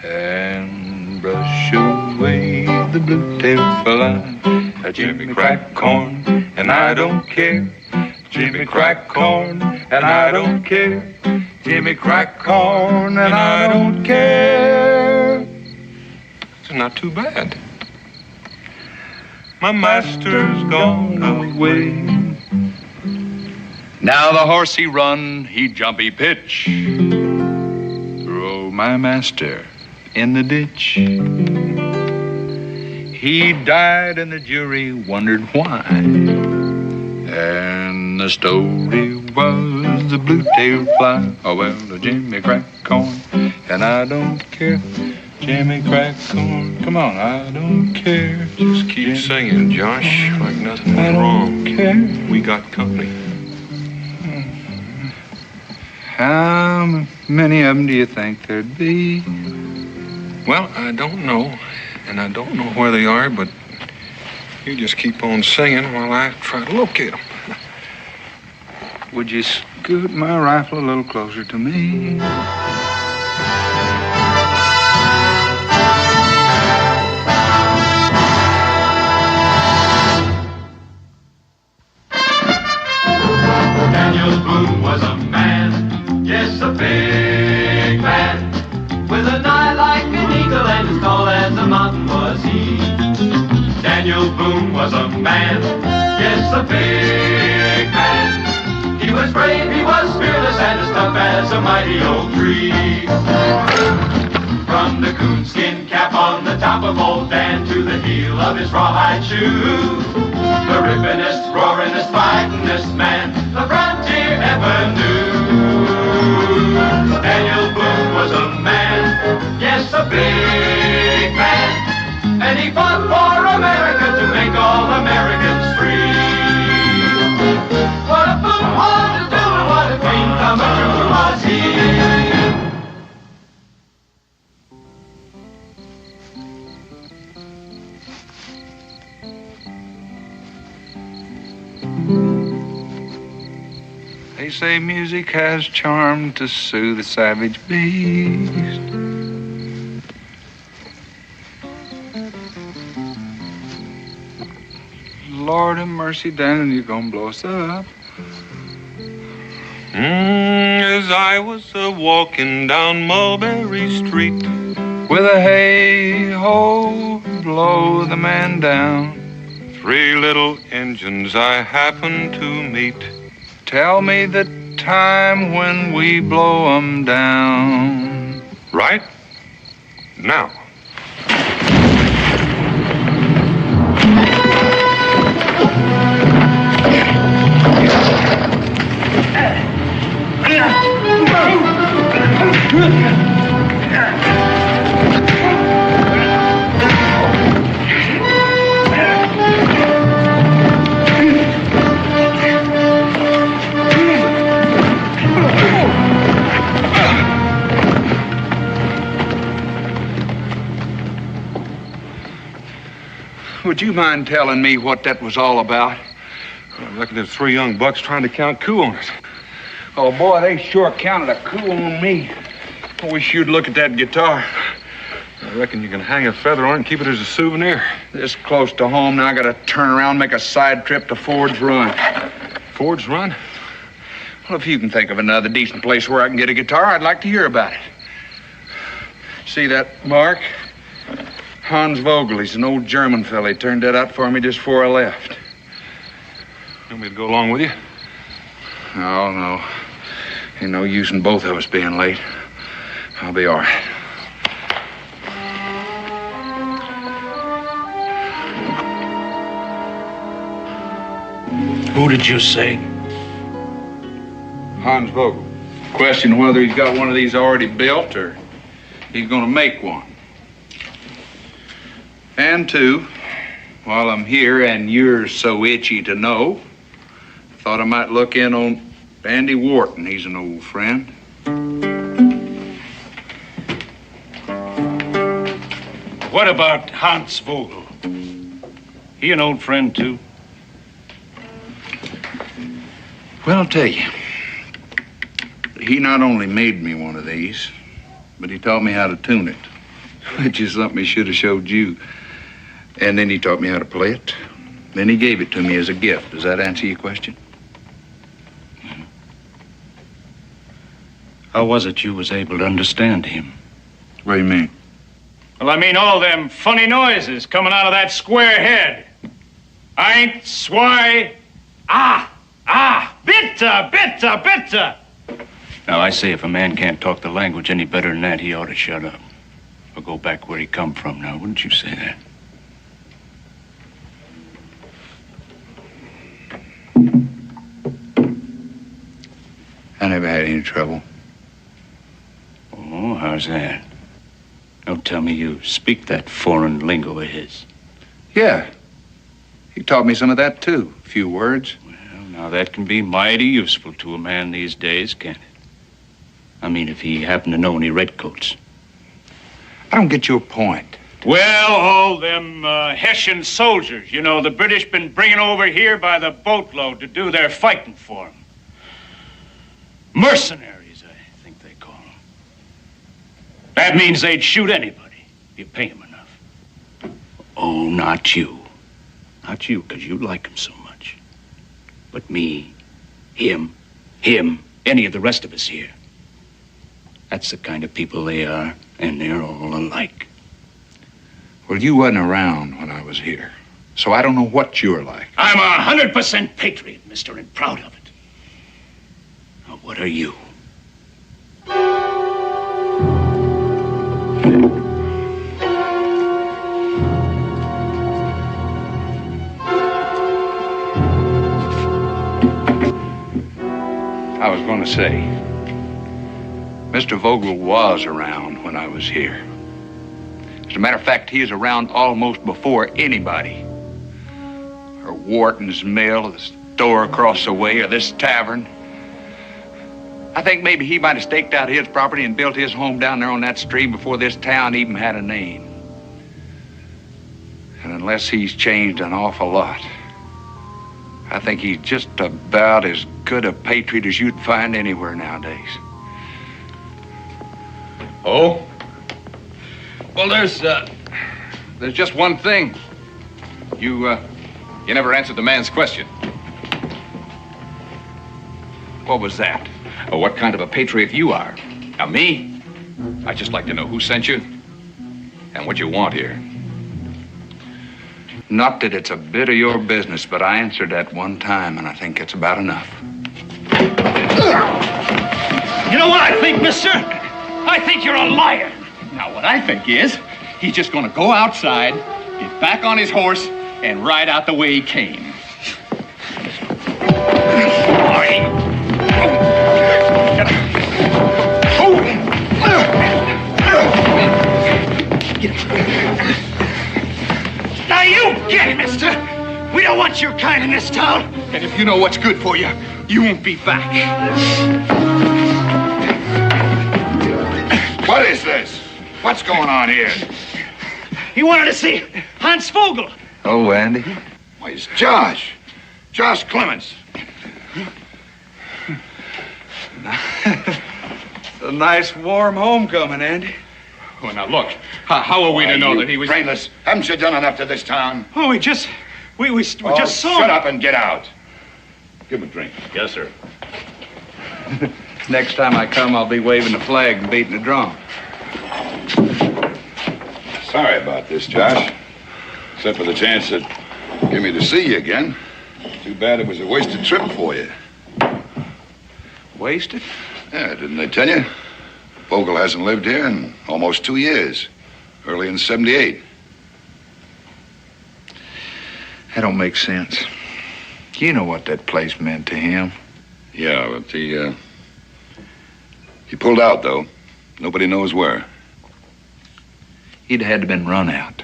and brush away the blue-tailed fly. Jimmy crack corn, and I don't care. Jimmy crack corn, and I don't care. Jimmy crack corn, and I don't care. It's not too bad. My master's gone away. Now the horse he run, he jump, he pitch. Throw my master in the ditch. He died and the jury wondered why. And the story was the blue-tailed fly. Oh, well, the Jimmy crack corn, and I don't care. Jimmy crack corn, come on, I don't care. Just keep singing, Josh, like nothing was wrong. Care. We got company. How many of them do you think there'd be? Well, I don't know, and I don't know where they are, but you just keep on singing while I try to locate them. Would you scoot my rifle a little closer to me? Daniel Boone was a man, yes, a big man, with an eye like an eagle and as tall as a mountain was he. Daniel Boone was a man, yes, a big man. He was brave, he was fearless, and as tough as a mighty oak tree. From the coonskin cap on the top of old Dan to the heel of his rawhide shoe, the rippinest, roaringest, fightingest man the frontier ever knew. Daniel Boone was a man, yes, a big man, and he fought for America to make all Americans free. What a Boone wanted to do and what a dream come true was he. They say music has charm to soothe the savage beast. Lord have mercy, Dan, you're gonna blow us up. As I was walking down Mulberry Street, With a hey-ho, blow the man down. 3 little engines I happened to meet. Tell me the time when we blow 'em down. Right now. Would you mind telling me what that was all about? I reckon there's 3 young bucks trying to count coup on us. Oh, boy, they sure counted a coup on me. I wish you'd look at that guitar. I reckon you can hang a feather on it and keep it as a souvenir. This close to home, now I gotta turn around and make a side trip to Ford's Run. Ford's Run? Well, if you can think of another decent place where I can get a guitar, I'd like to hear about it. See that mark? Hans Vogel, he's an old German fella. He turned that out for me just before I left. You want me to go along with you? Oh, no. Ain't no use in both of us being late. I'll be all right. Who did you say? Hans Vogel. Question whether he's got one of these already built or he's gonna make one. And 2, while I'm here and you're so itchy to know, I thought I might look in on Andy Wharton. He's an old friend. What about Hans Vogel? He an old friend, too? Well, I'll tell you. He not only made me one of these, but he taught me how to tune it. Which is something he should have showed you. And then he taught me how to play it. Then he gave it to me as a gift. Does that answer your question? How was it you was able to understand him? What do you mean? Well, I mean all them funny noises coming out of that square head. Ain't, swy, bitter. Now, I say if a man can't talk the language any better than that, he ought to shut up. Or go back where he come from now, wouldn't you say that? I never had any trouble. Oh, how's that? Don't tell me you speak that foreign lingo of his. Yeah. He taught me some of that, too. A few words. Well, now that can be mighty useful to a man these days, can't it? I mean, if he happened to know any redcoats. I don't get your point. Well, all them Hessian soldiers, you know, the British been bringing over here by the boatload to do their fighting for them. Mercenaries, I think they call them. That means they'd shoot anybody if you pay them enough. Oh, not you. Not you, because you like him so much. But me, him, any of the rest of us here. That's the kind of people they are, and they're all alike. Well, you wasn't around when I was here, so I don't know what you're like. I'm 100% patriot, mister, and proud of it. Now, what are you? I was going to say, Mr. Vogel was around when I was here. As a matter of fact, he is around almost before anybody. Or Wharton's Mill, or the store across the way, or this tavern. I think maybe he might have staked out his property and built his home down there on that stream before this town even had a name. And unless he's changed an awful lot, I think he's just about as good a patriot as you'd find anywhere nowadays. Oh? Well, there's just one thing. You never answered the man's question. What was that? Oh, what kind of a patriot you are. Now, me? I'd just like to know who sent you and what you want here. Not that it's a bit of your business, but I answered that one time, and I think it's about enough. You know what I think, mister? I think you're a liar. Now, what I think is, he's just gonna go outside, get back on his horse, and ride out the way he came. Now you get it, mister. We don't want your kind in this town. And if you know what's good for you, you won't be back. What is this? What's going on here? He wanted to see Hans Vogel. Oh, Andy. Why, it's Josh. Josh Clements. It's a nice, warm homecoming, Andy. Well, now, look. How are we to know that he was... Brainless. Haven't you done enough to this town? Oh, we just saw Shut him. up and get out. Give him a drink. Yes, sir. Next time I come, I'll be waving the flag and beating the drum. Sorry about this, Josh. Except for the chance that give me to see you again. Too bad it was a wasted trip for you. Wasted? Yeah, didn't they tell you? Vogel hasn't lived here in almost 2 years. Early in '78. That don't make sense. You know what that place meant to him. Yeah, but he pulled out, though. Nobody knows where. He'd had to been run out.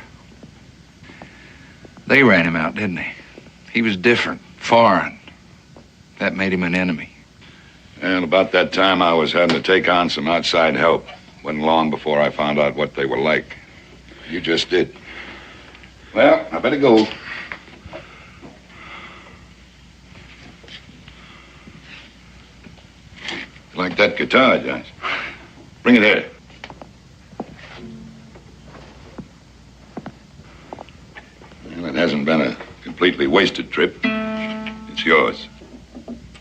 They ran him out, didn't they? He was different, foreign. That made him an enemy. And about that time, I was having to take on some outside help. Wasn't long before I found out what they were like. You just did. Well, I better go. Like that guitar, Josh? Bring it here. hasn't been a completely wasted trip. It's yours.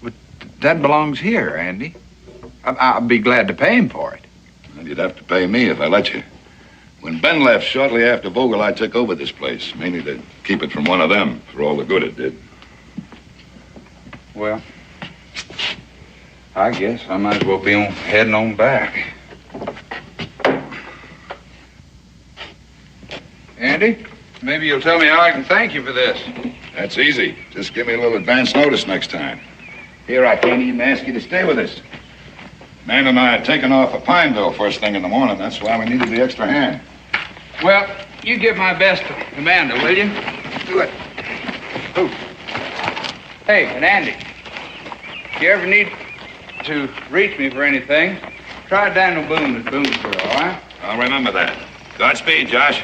But that belongs here, Andy. I'll be glad to pay him for it. Well, you'd have to pay me if I let you. When Ben left shortly after Vogel, I took over this place, mainly to keep it from one of them, for all the good it did. Well, I guess I might as well be heading on back. Andy, maybe you'll tell me how I can thank you for this. That's easy. Just give me a little advance notice next time. Here, I can't even ask you to stay with us. Man and I are taking off for Pineville first thing in the morning. That's why we needed the extra hand. Well, you give my best to Amanda, will you? Do it. Who? Hey, and Andy, if you ever need to reach me for anything, try Daniel Boone at Boonesboro, all right? I'll remember that. Godspeed, Josh.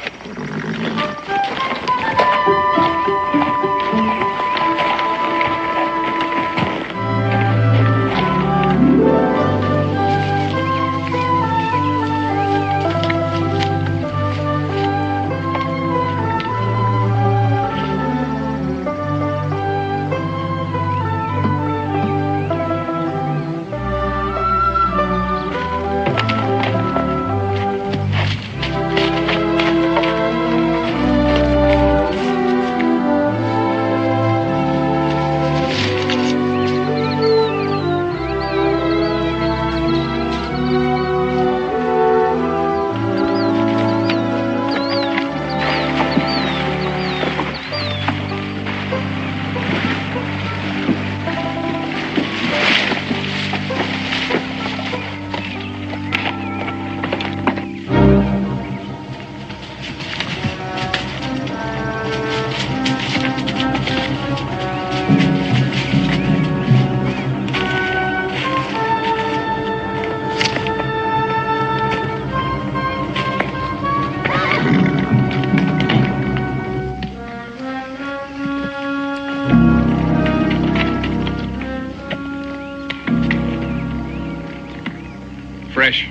Fresh.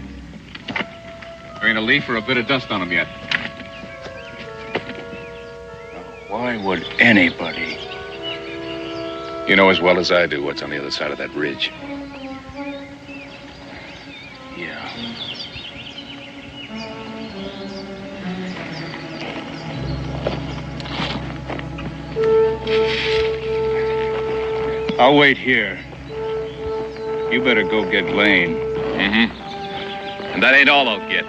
There ain't a leaf or a bit of dust on them yet. Why would anybody? You know as well as I do what's on the other side of that ridge. Yeah. I'll wait here. You better go get Lane. Mm-hmm. And that ain't all I'll get.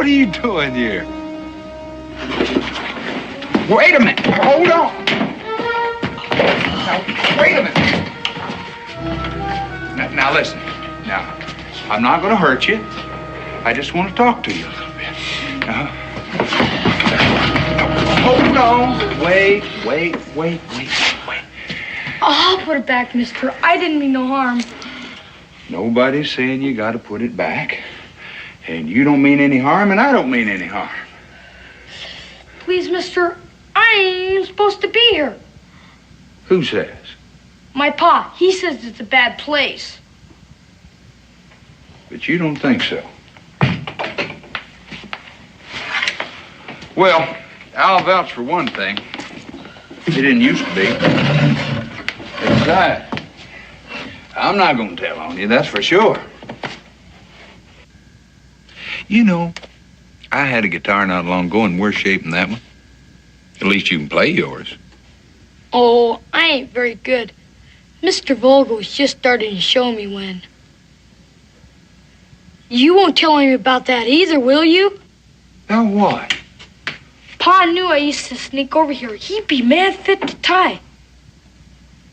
What are you doing here? Wait a minute. Hold on. Now, wait a minute. Now listen. Now, I'm not going to hurt you. I just want to talk to you a little bit. Hold on. Wait. I'll put it back, mister. I didn't mean no harm. Nobody's saying you got to put it back. And you don't mean any harm, and I don't mean any harm. Please, mister, I ain't even supposed to be here. Who says? My pa, he says it's a bad place. But you don't think so. Well, I'll vouch for one thing. It didn't used to be. Besides, I'm not going to tell on you, that's for sure. You know, I had a guitar not long ago in worse shape than that one. At least you can play yours. Oh, I ain't very good. Mr. Vogel was just starting to show me when. You won't tell him about that either, will you? Now what? Pa knew I used to sneak over here. He'd be mad fit to tie.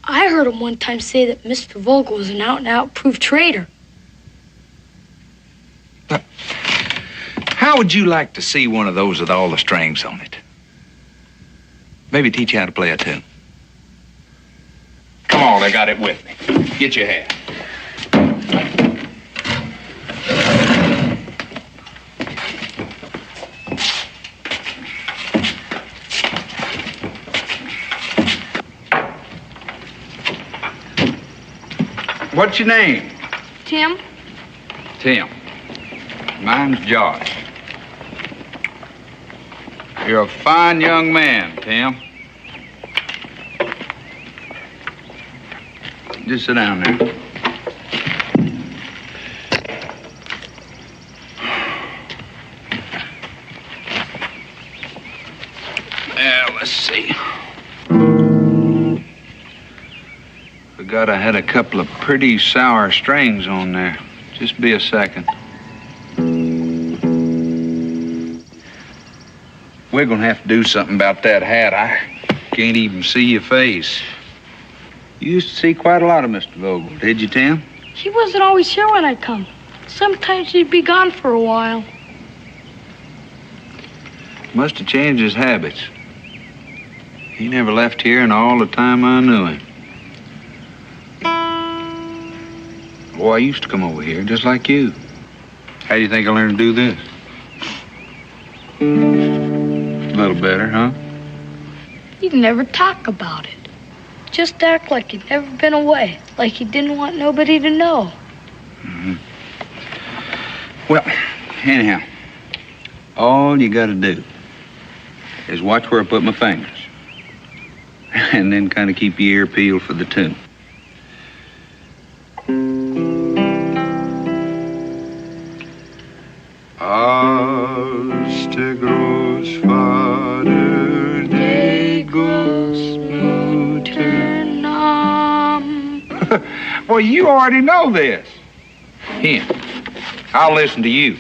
I heard him one time say that Mr. Vogel was an out-and-out proof traitor. How would you like to see one of those with all the strings on it? Maybe teach you how to play a tune. Come on, I got it with me. Get your hat. What's your name? Tim? Tim. Mine's Josh. You're a fine young man, Tim. Just sit down there. Well, let's see. Forgot I had a couple of pretty sour strings on there. Just be a second. We're gonna have to do something about that hat. I can't even see your face. You used to see quite a lot of Mr. Vogel, did you, Tim? He wasn't always here when I'd come. Sometimes he'd be gone for a while. Must have changed his habits. He never left here in all the time I knew him. Boy, I used to come over here just like you. How do you think I learned to do this? A little better, huh? He'd never talk about it. Just act like he'd never been away, like he didn't want nobody to know. Mm-hmm. Well, anyhow, all you gotta do is watch where I put my fingers. And then kind of keep your ear peeled for the tune. Astegros Vater Degus Muternam. Well, you already know this. Here, I'll listen to you.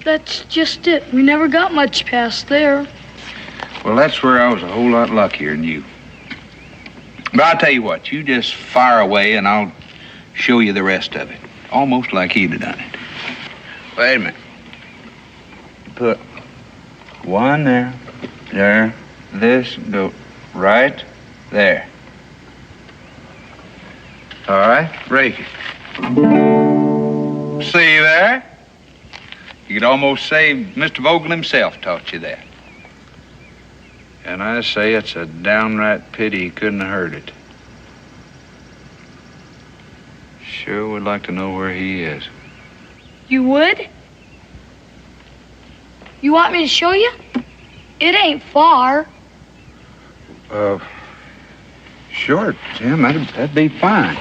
That's just it. We never got much past there. Well, that's where I was a whole lot luckier than you. But I'll tell you what, you just fire away and I'll show you the rest of it. Almost like he'd have done it. Wait a minute. Put one there, this, go right there. All right, break it. See there? You could almost say Mr. Vogel himself taught you that. And I say it's a downright pity he couldn't have heard it. Sure would like to know where he is. You would? You want me to show you? It ain't far. Sure, Tim, that'd be fine.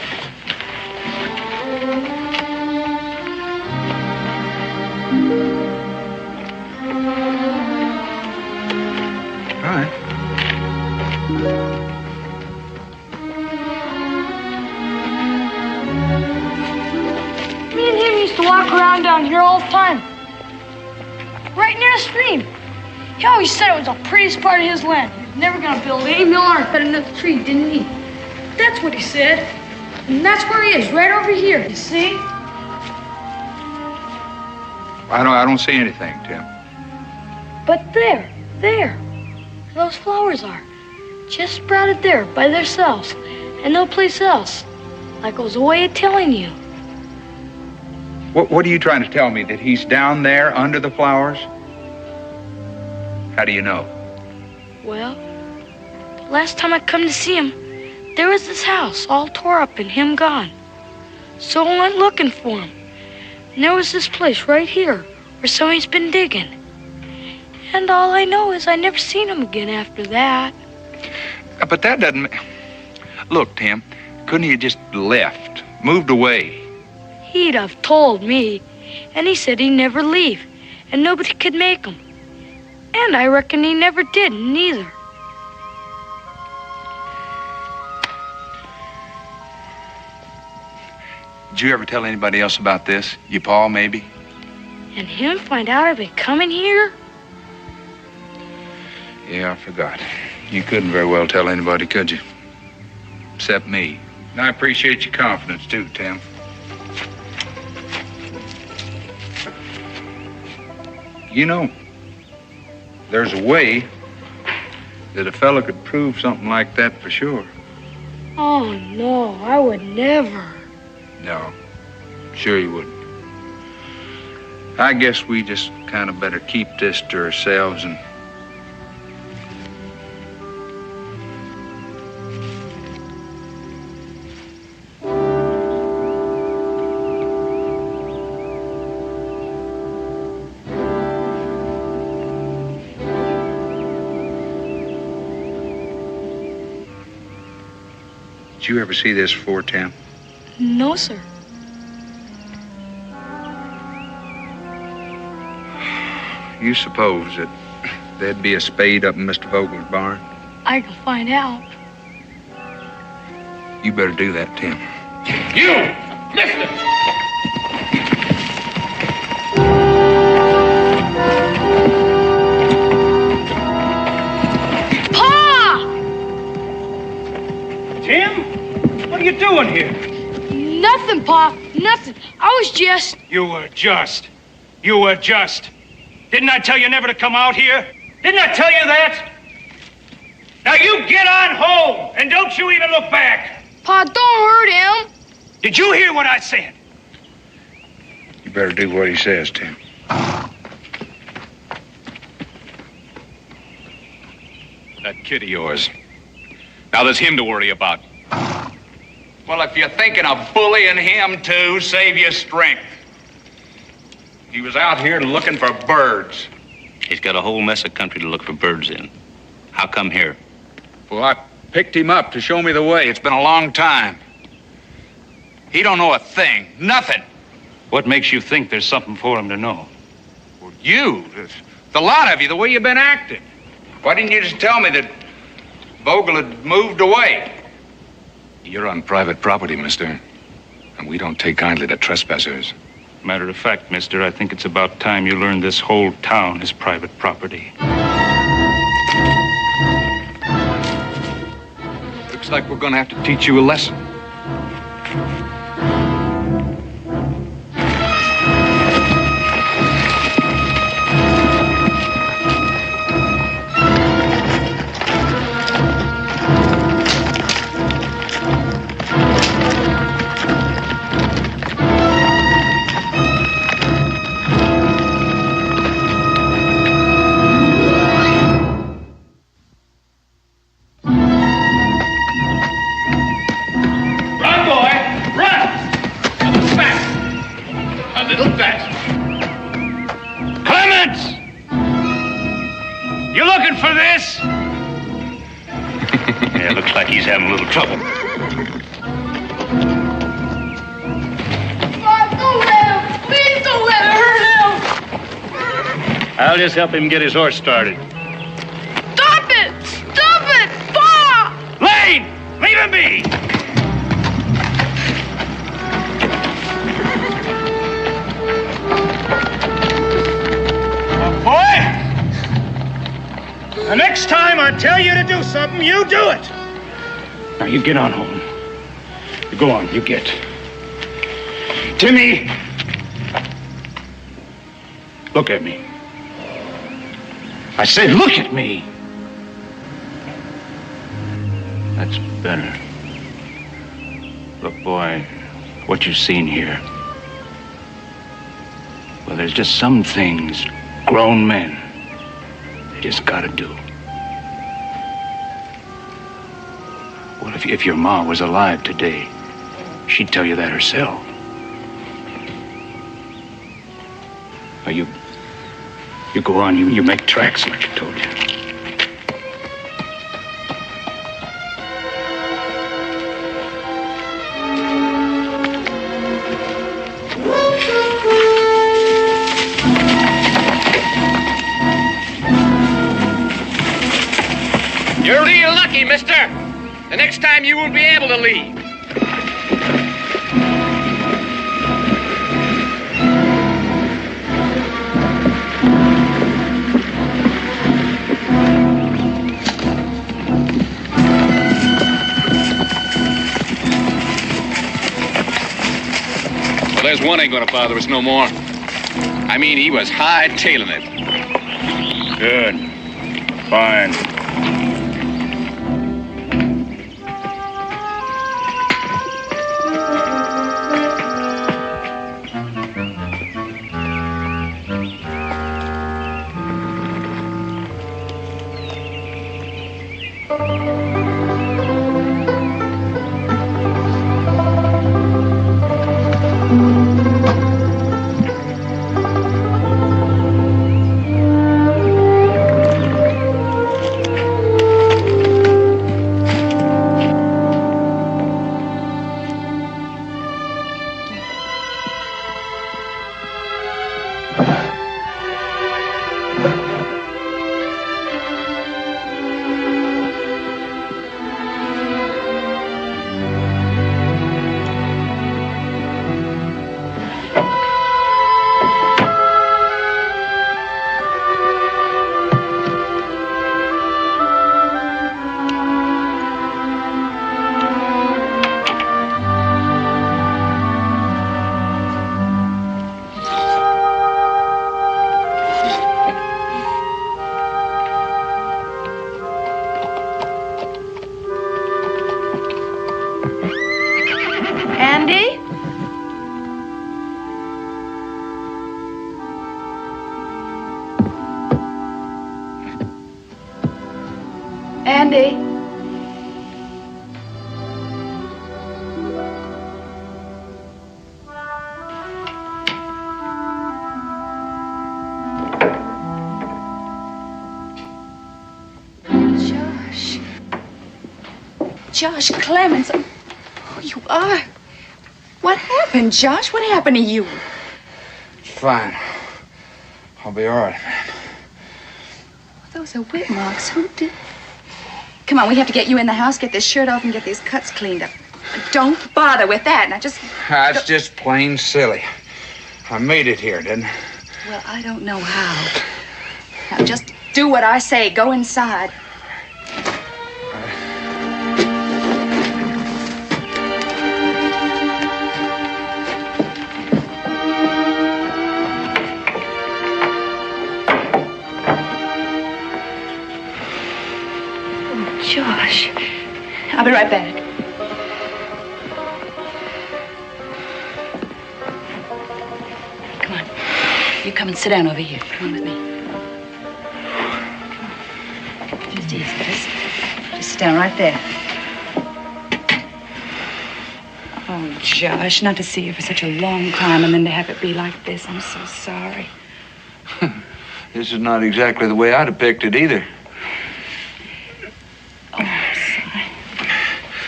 All right. used to walk around down here all the time. Right near the stream. He always said it was the prettiest part of his land. He was never gonna build any mill or cut another tree, didn't he? That's what he said. And that's where he is, right over here, you see? I don't see anything, Tim. But there, those flowers are. Just sprouted there by themselves, and no place else. Like it was a way of telling you. What are you trying to tell me? That he's down there under the flowers? How do you know? Well, last time I come to see him, there was this house all tore up and him gone. So I went looking for him. And there was this place right here where somebody's been digging. And all I know is I never seen him again after that. But that doesn't... Look, Tim, couldn't he have just left, moved away? He'd have told me. And he said he'd never leave. And nobody could make him. And I reckon he never did, neither. Did you ever tell anybody else about this? Your pa, maybe? And him find out I've been coming here? Yeah, I forgot. You couldn't very well tell anybody, could you? Except me. And I appreciate your confidence, too, Tim. You know, there's a way that a fella could prove something like that for sure. Oh, no, I would never. No, sure you wouldn't. I guess we just kind of better keep this to ourselves and... Did you ever see this before, Tim? No, sir. You suppose that there'd be a spade up in Mr. Vogel's barn? I can find out. You better do that, Tim. You! Mister! Pa! Tim? What are you doing here? Nothing, Pa. Nothing. I was just... You were just. Didn't I tell you never to come out here? Didn't I tell you that? Now you get on home, and don't you even look back. Pa, don't hurt him. Did you hear what I said? You better do what he says, Tim. That kid of yours. Now there's him to worry about. Well, if you're thinking of bullying him, too, save your strength. He was out here looking for birds. He's got a whole mess of country to look for birds in. How come here? Well, I picked him up to show me the way. It's been a long time. He don't know a thing. Nothing. What makes you think there's something for him to know? Well, you, the lot of you, the way you've been acting. Why didn't you just tell me that Vogel had moved away? You're on private property, mister. And we don't take kindly to trespassers. Matter of fact, mister, I think it's about time you learned this whole town is private property. Looks like we're gonna have to teach you a lesson. He's having a little trouble. Don't let him! Please don't let it hurt him! I'll just help him get his horse started. Stop it! Stop it! Pa! Lane! Leave him be! next time I tell you to do something, you do it. Now, you get on home. You go on, you get. Timmy! Look at me. I said, look at me. That's better. Look, boy, what you've seen here. Well, there's just some things grown men, they just gotta do. Well, if your ma was alive today, she'd tell you that herself. Now, you go on, you make tracks like I told you. You're real lucky, mister. The next time you won't be able to leave. Well, there's one ain't gonna bother us no more. I mean, he was high-tailing it. Good. Fine. Andy. Josh Clements. Oh, you are? What happened, Josh? What happened to you? Fine. I'll be all right, man. Those are whip marks. Who did? Come on, we have to get you in the house, get this shirt off, and get these cuts cleaned up. Don't bother with that. Now just... That's just plain silly. I made it here, didn't I? Well, I don't know how. Now just do what I say. Go inside. Josh, I'll be right back. Come on. You come and sit down over here. Come on with me. Come on. Just ease this. Just sit down right there. Oh, Josh, not to see you for such a long time and then to have it be like this. I'm so sorry. This is not exactly the way I depicted either.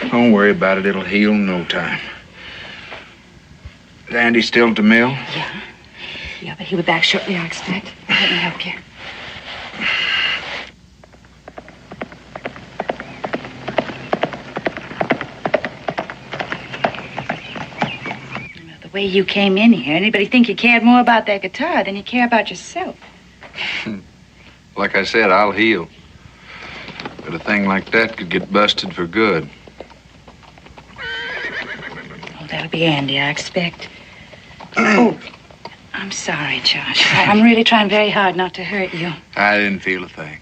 Don't worry about it. It'll heal in no time. Is Andy still at the mill? Yeah. Yeah, but he'll be back shortly, I expect. Let me help you. The way you came in here, anybody think you cared more about that guitar than you care about yourself? Like I said, I'll heal. But a thing like that could get busted for good. Oh, that'll be Andy, I expect. Oh, I'm sorry, Josh. I'm really trying very hard not to hurt you. I didn't feel a thing.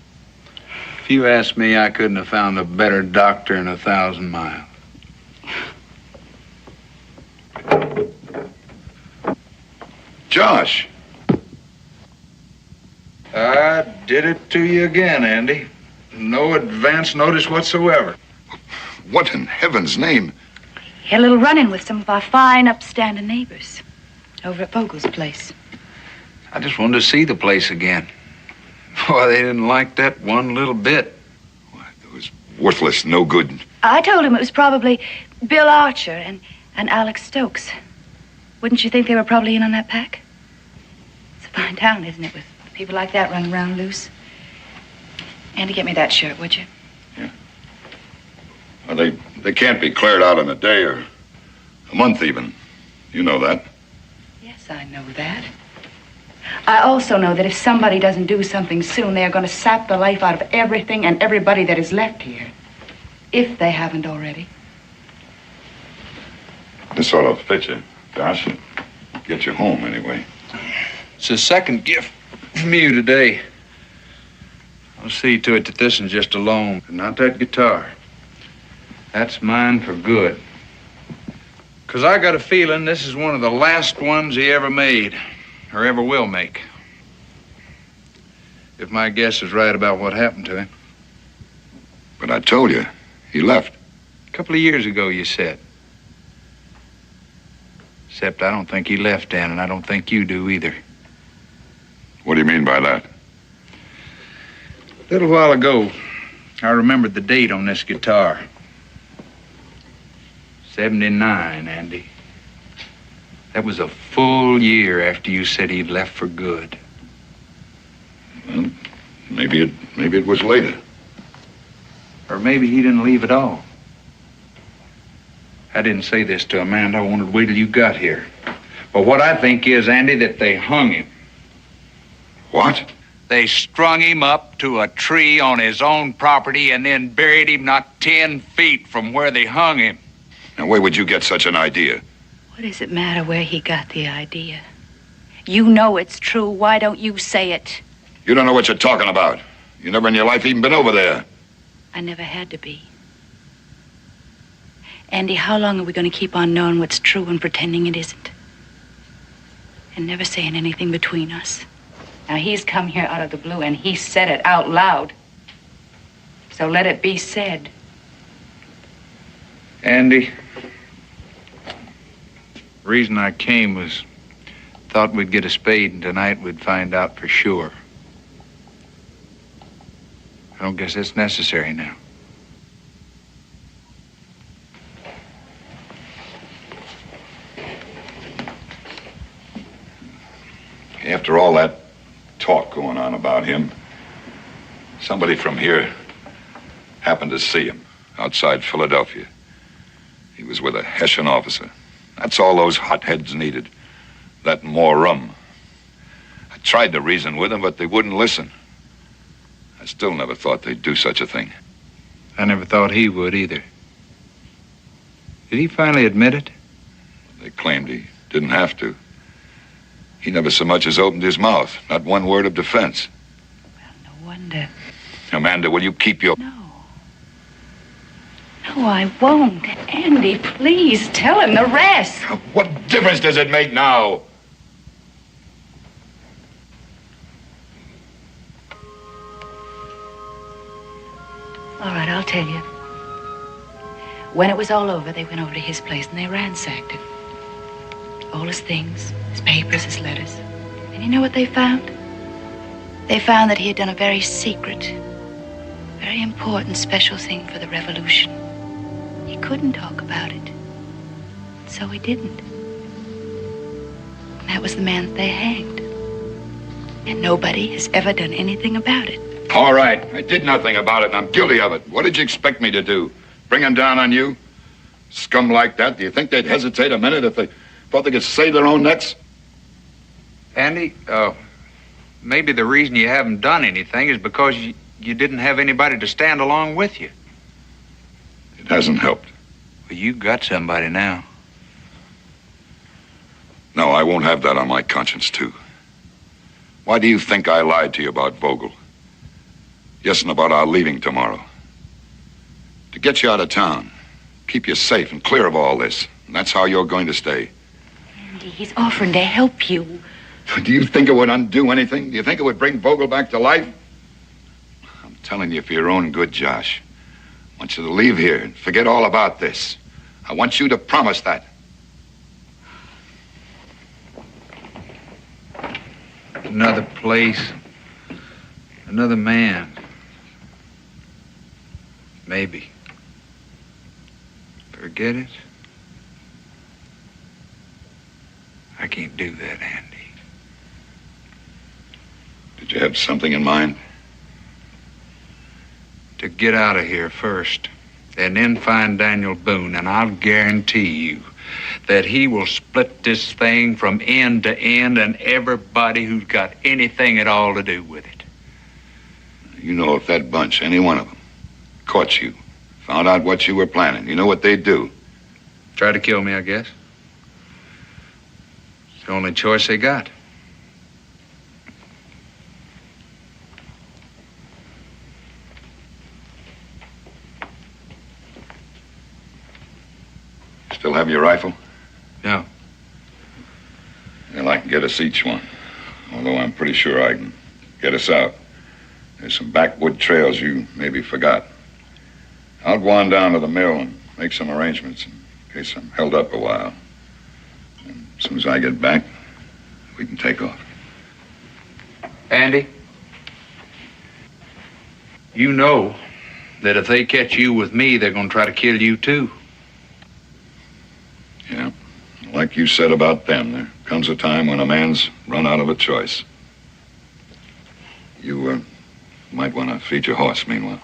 If you ask me, I couldn't have found a better doctor in 1,000 miles. Josh. I did it to you again, Andy. No advance notice whatsoever. What in heaven's name? Had a little run-in with some of our fine, upstanding neighbors over at Vogel's place. I just wanted to see the place again. Boy, they didn't like that one little bit. Why, it was worthless, no good. I told him it was probably Bill Archer and Alex Stokes. Wouldn't you think they were probably in on that pack? It's a fine town, isn't it, with people like that running around loose? Andy, get me that shirt, would you? Yeah. Well, they can't be cleared out in a day or a month even. You know that. Yes, I know that. I also know that if somebody doesn't do something soon, they are going to sap the life out of everything and everybody that is left here. If they haven't already. This ought to fit you, Josh. Get you home, anyway. It's a second gift from you today. I'll see to it that this one's just a loan, but not that guitar. That's mine for good. 'Cause I got a feeling this is one of the last ones he ever made, or ever will make. If my guess is right about what happened to him. But I told you, he left. A couple of years ago, you said. Except I don't think he left, Dan, and I don't think you do either. What do you mean by that? A little while ago, I remembered the date on this guitar. 79, Andy. That was a full year after you said he'd left for good. Well, maybe it was later. Or maybe he didn't leave at all. I didn't say this to Amanda. I wanted to wait till you got here. But what I think is, Andy, that they hung him. What? They strung him up to a tree on his own property and then buried him not 10 feet from where they hung him. Now, where would you get such an idea? What does it matter where he got the idea? You know it's true. Why don't you say it? You don't know what you're talking about. You never in your life even been over there. I never had to be. Andy, how long are we going to keep on knowing what's true and pretending it isn't? And never saying anything between us. Now, he's come here out of the blue, and he said it out loud. So let it be said. Andy, the reason I came was thought we'd get a spade, and tonight we'd find out for sure. I don't guess it's necessary now. After all that talk going on about him, somebody from here happened to see him outside Philadelphia. He was with a Hessian officer. That's all those hotheads needed. That and more rum. I tried to reason with them, but they wouldn't listen. I still never thought they'd do such a thing. I never thought he would either. Did he finally admit it? They claimed he didn't have to. He never so much as opened his mouth. Not one word of defense. Well, no wonder. Amanda, will you keep your... No, I won't. Andy, please tell him the rest. What difference does it make now? All right, I'll tell you. When it was all over, they went over to his place and they ransacked it. All his things, his papers, his letters. And you know what they found? They found that he had done a very secret, very important, special thing for the revolution. He couldn't talk about it. So he didn't. And that was the man that they hanged. And nobody has ever done anything about it. All right, I did nothing about it, and I'm guilty of it. What did you expect me to do? Bring him down on you? Scum like that, do you think they'd hesitate a minute if they thought they could save their own necks? Andy, maybe the reason you haven't done anything is because you didn't have anybody to stand along with you. It hasn't helped. Well, you got somebody now. No, I won't have that on my conscience, too. Why do you think I lied to you about Vogel? Yes, and about our leaving tomorrow. To get you out of town, keep you safe and clear of all this. And that's how you're going to stay. Andy, he's offering to help you. Do you think it would undo anything? Do you think it would bring Vogel back to life? I'm telling you for your own good, Josh. I want you to leave here and forget all about this. I want you to promise that. Another place, another man. Maybe. Forget it? I can't do that, Andy. Did you have something in mind? To get out of here first, and then find Daniel Boone, and I'll guarantee you that he will split this thing from end to end and everybody who's got anything at all to do with it. You know, if that bunch, any one of them, caught you, found out what you were planning, you know what they'd do? Try to kill me, I guess. It's the only choice they got. Still have your rifle? No. Well, I can get us each one. Although I'm pretty sure I can get us out. There's some backwood trails you maybe forgot. I'll go on down to the mill and make some arrangements in case I'm held up a while. And as soon as I get back, we can take off. Andy, you know that if they catch you with me, they're going to try to kill you too. Yeah. Like you said about them, there comes a time when a man's run out of a choice. You might want to feed your horse meanwhile.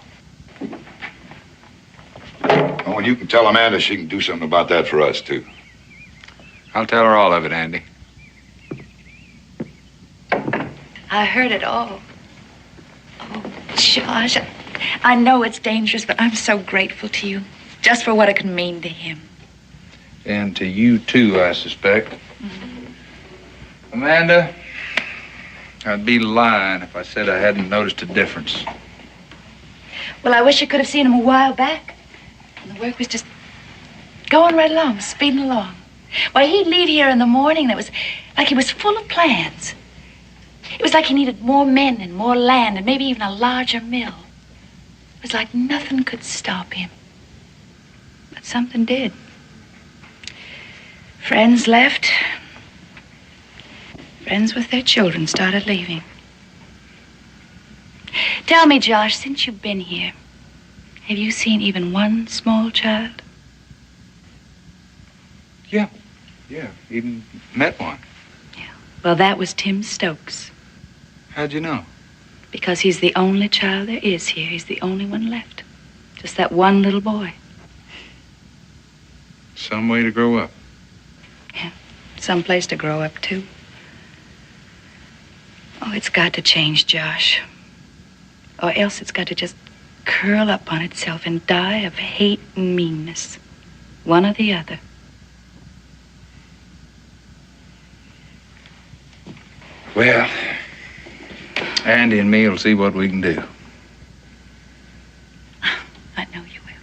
Oh, and you can tell Amanda she can do something about that for us, too. I'll tell her all of it, Andy. I heard it all. Oh, Josh, I know it's dangerous, but I'm so grateful to you. Just for what it can mean to him. And to you, too, I suspect. Mm-hmm. Amanda, I'd be lying if I said I hadn't noticed a difference. Well, I wish I could have seen him a while back. And the work was just going right along, speeding along. Why, he'd leave here in the morning, and it was like he was full of plans. It was like he needed more men and more land and maybe even a larger mill. It was like nothing could stop him. But something did. Friends left. Friends with their children started leaving. Tell me, Josh, since you've been here, have you seen even one small child? Yeah, even met one. Yeah. Well, that was Tim Stokes. How'd you know? Because he's the only child there is here. He's the only one left. Just that one little boy. Some way to grow up. Yeah, some place to grow up, too. Oh, it's got to change, Josh. Or else it's got to just curl up on itself and die of hate and meanness. One or the other. Well, Andy and me will see what we can do. I know you will.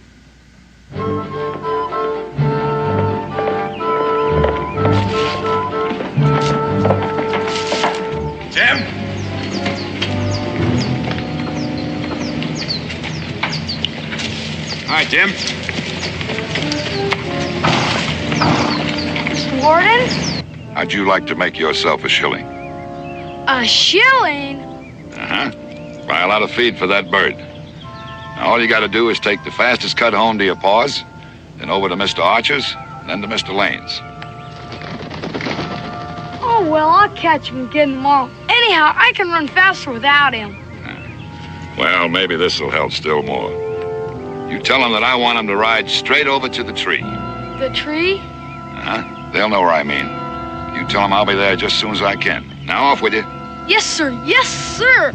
Jim? Hi, Jim. Mr. Warden? How'd you like to make yourself a shilling? A shilling? Uh-huh. Buy a lot of feed for that bird. Now, all you got to do is take the fastest cut home to your paws, then over to Mr. Archer's, then to Mr. Lane's. Oh, well, I'll catch him and get him off. Anyhow, I can run faster without him. Well, maybe this will help still more. You tell him that I want him to ride straight over to the tree. The tree? Uh-huh. They'll know where I mean. You tell him I'll be there just as soon as I can. Now, off with you. Yes, sir. Yes, sir.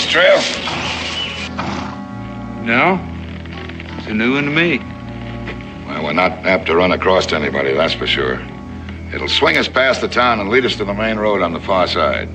trail? No. It's a new one to me. Well, we're not apt to run across anybody, that's for sure. It'll swing us past the town and lead us to the main road on the far side.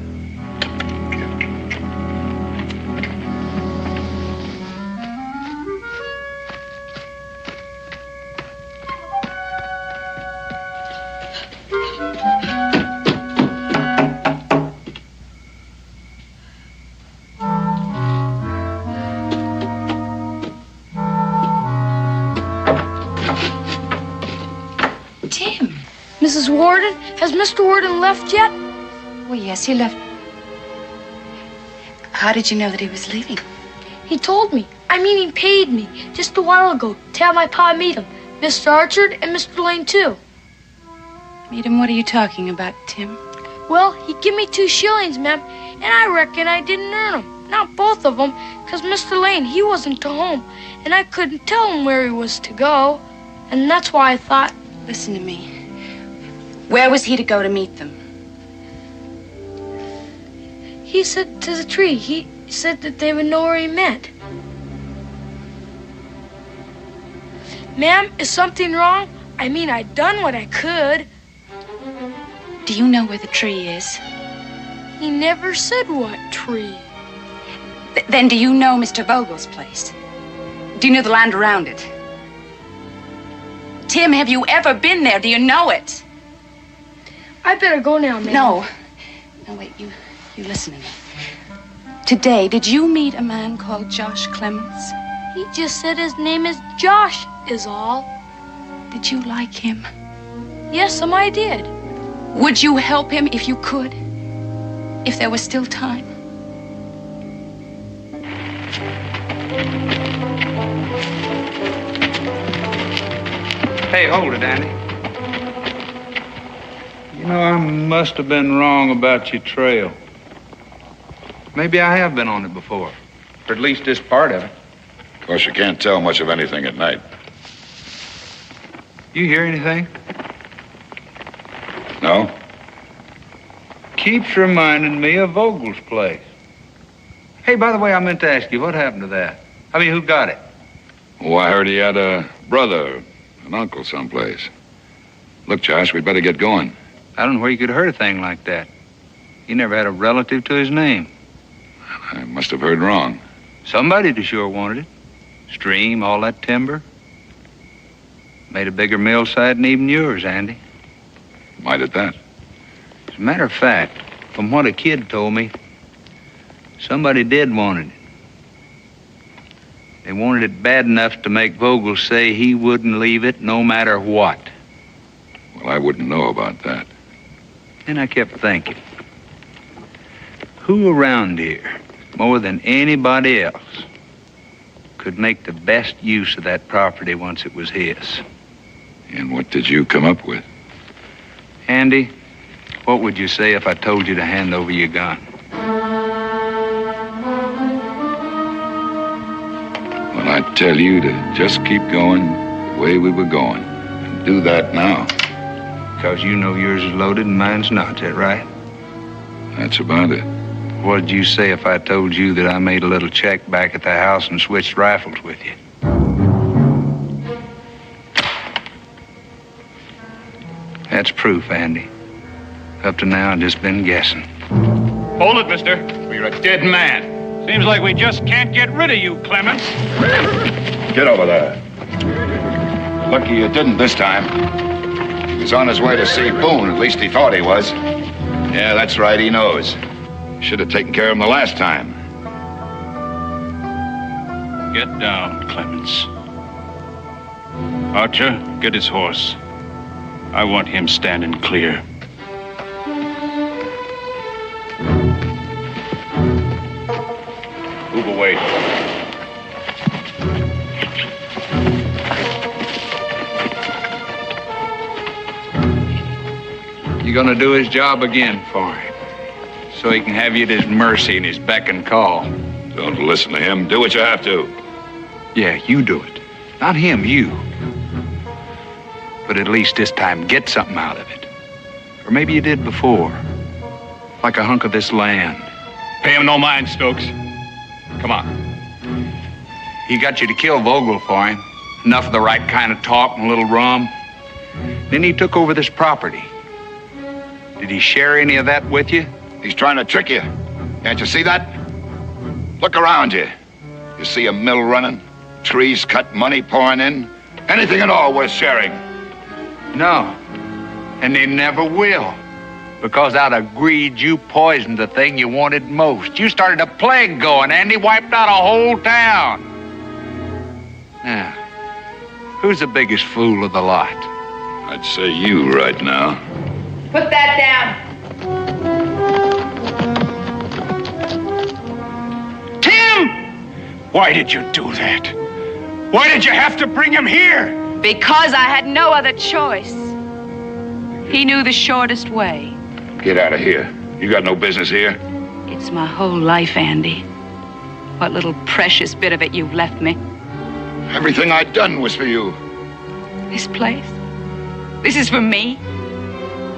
Mrs. Warden? Has Mr. Warden left yet? Well, yes, he left. How did you know that he was leaving? He told me. I mean, he paid me just a while ago to have my pa meet him. Mr. Archard and Mr. Lane, too. Meet him? What are you talking about, Tim? Well, he give me 2 shillings, ma'am, and I reckon I didn't earn them. Not both of them, because Mr. Lane, he wasn't to home, and I couldn't tell him where he was to go. And that's why I thought... Listen to me. Where was he to go to meet them? He said to the tree. He said that they would know where he meant. Ma'am, is something wrong? I mean, I done what I could. Do you know where the tree is? He never said what tree. Then do you know Mr. Vogel's place? Do you know the land around it? Tim, have you ever been there? Do you know it? I better go now, ma'am. No. No, wait, you listen to me. Today, did you meet a man called Josh Clements? He just said his name is Josh, is all. Did you like him? Yes, I did. Would you help him if you could? If there was still time? Hey, hold it, Andy. You know, I must have been wrong about your trail. Maybe I have been on it before, or at least this part of it. Of course, you can't tell much of anything at night. You hear anything? No? Keeps reminding me of Vogel's place. Hey, by the way, I meant to ask you, what happened to that? I mean, who got it? Oh, I heard he had a brother, an uncle someplace. Look, Josh, we'd better get going. I don't know where you could have heard a thing like that. He never had a relative to his name. I must have heard wrong. Somebody to sure wanted it. Stream, all that timber. Made a bigger mill site than even yours, Andy. Might at that. As a matter of fact, from what a kid told me, somebody did want it. They wanted it bad enough to make Vogel say he wouldn't leave it no matter what. Well, I wouldn't know about that. And I kept thinking, who around here, more than anybody else, could make the best use of that property once it was his? And what did you come up with? Andy, what would you say if I told you to hand over your gun? Well, I'd tell you to just keep going the way we were going. And do that now. Because you know yours is loaded and mine's not, is that right? That's about it. What'd you say if I told you that I made a little check back at the house and switched rifles with you? That's proof, Andy. Up to now, I've just been guessing. Hold it, mister. Or you're a dead man. Seems like we just can't get rid of you, Clements. Get over there. Lucky you didn't this time. He was on his way to see Boone. At least he thought he was. Yeah, that's right. He knows. Should have taken care of him the last time. Get down, Clements. Archer, get his horse. I want him standing clear. Move away. You're gonna do his job again for him, so he can have you at his mercy and his beck and call. Don't listen to him. Do what you have to. Yeah, you do it. Not him, you. But at least this time, get something out of it. Or maybe you did before. Like a hunk of this land. Pay him no mind, Stokes. Come on. He got you to kill Vogel for him. Enough of the right kind of talk and a little rum. Then he took over this property. Did he share any of that with you? He's trying to trick you. Can't you see that? Look around you. You see a mill running? Trees cut, money pouring in? Anything at all worth sharing? No. And they never will. Because out of greed, you poisoned the thing you wanted most. You started a plague going, Andy. Wiped out a whole town. Now, who's the biggest fool of the lot? I'd say you right now. Put that down. Tim! Why did you do that? Why did you have to bring him here? Because I had no other choice. He knew the shortest way. Get out of here. You got no business here. It's my whole life, Andy. What little precious bit of it you've left me. Everything I'd done was for you. This place? This is for me?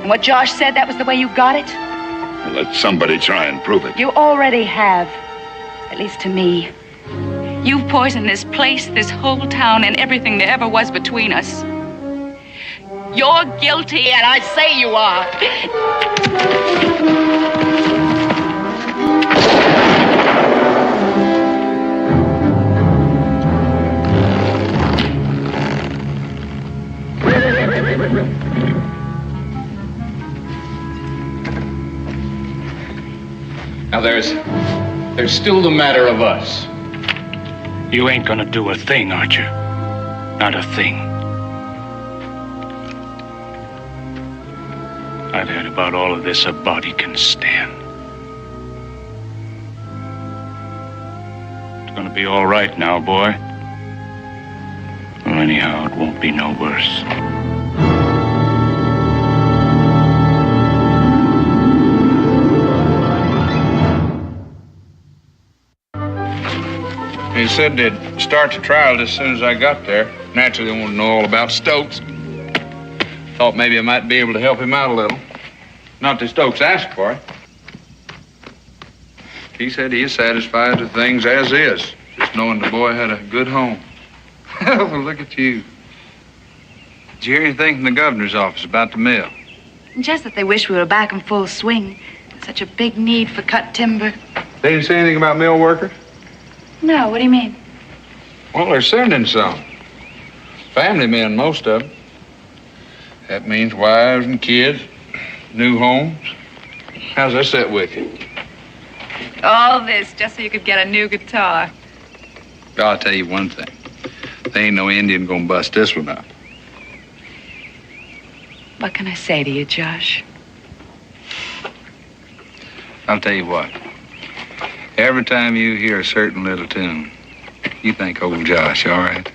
And what Josh said, that was the way you got it? Let somebody try and prove it. You already have. At least to me. You've poisoned this place, this whole town, and everything there ever was between us. You're guilty, and I say you are. Now there's still the matter of us. You ain't gonna do a thing, aren't you? Not a thing. I've heard about all of this a body can stand. It's gonna be all right now, boy. Well, anyhow, it won't be no worse. He said they'd start the trial as soon as I got there. Naturally, I wanted to know all about Stokes. Thought maybe I might be able to help him out a little. Not that Stokes asked for it. He said he is satisfied with things as is, just knowing the boy had a good home. Well, look at you. Did you hear anything from the governor's office about the mill? Just that they wish we were back in full swing. Such a big need for cut timber. They didn't say anything about mill workers? No, what do you mean? Well, they're sending some. Family men, most of them. That means wives and kids, new homes. How's that set with you? All this just so you could get a new guitar. I'll tell you one thing. There ain't no Indian gonna bust this one up. What can I say to you, Josh? I'll tell you what. Every time you hear a certain little tune, you think old Josh, all right?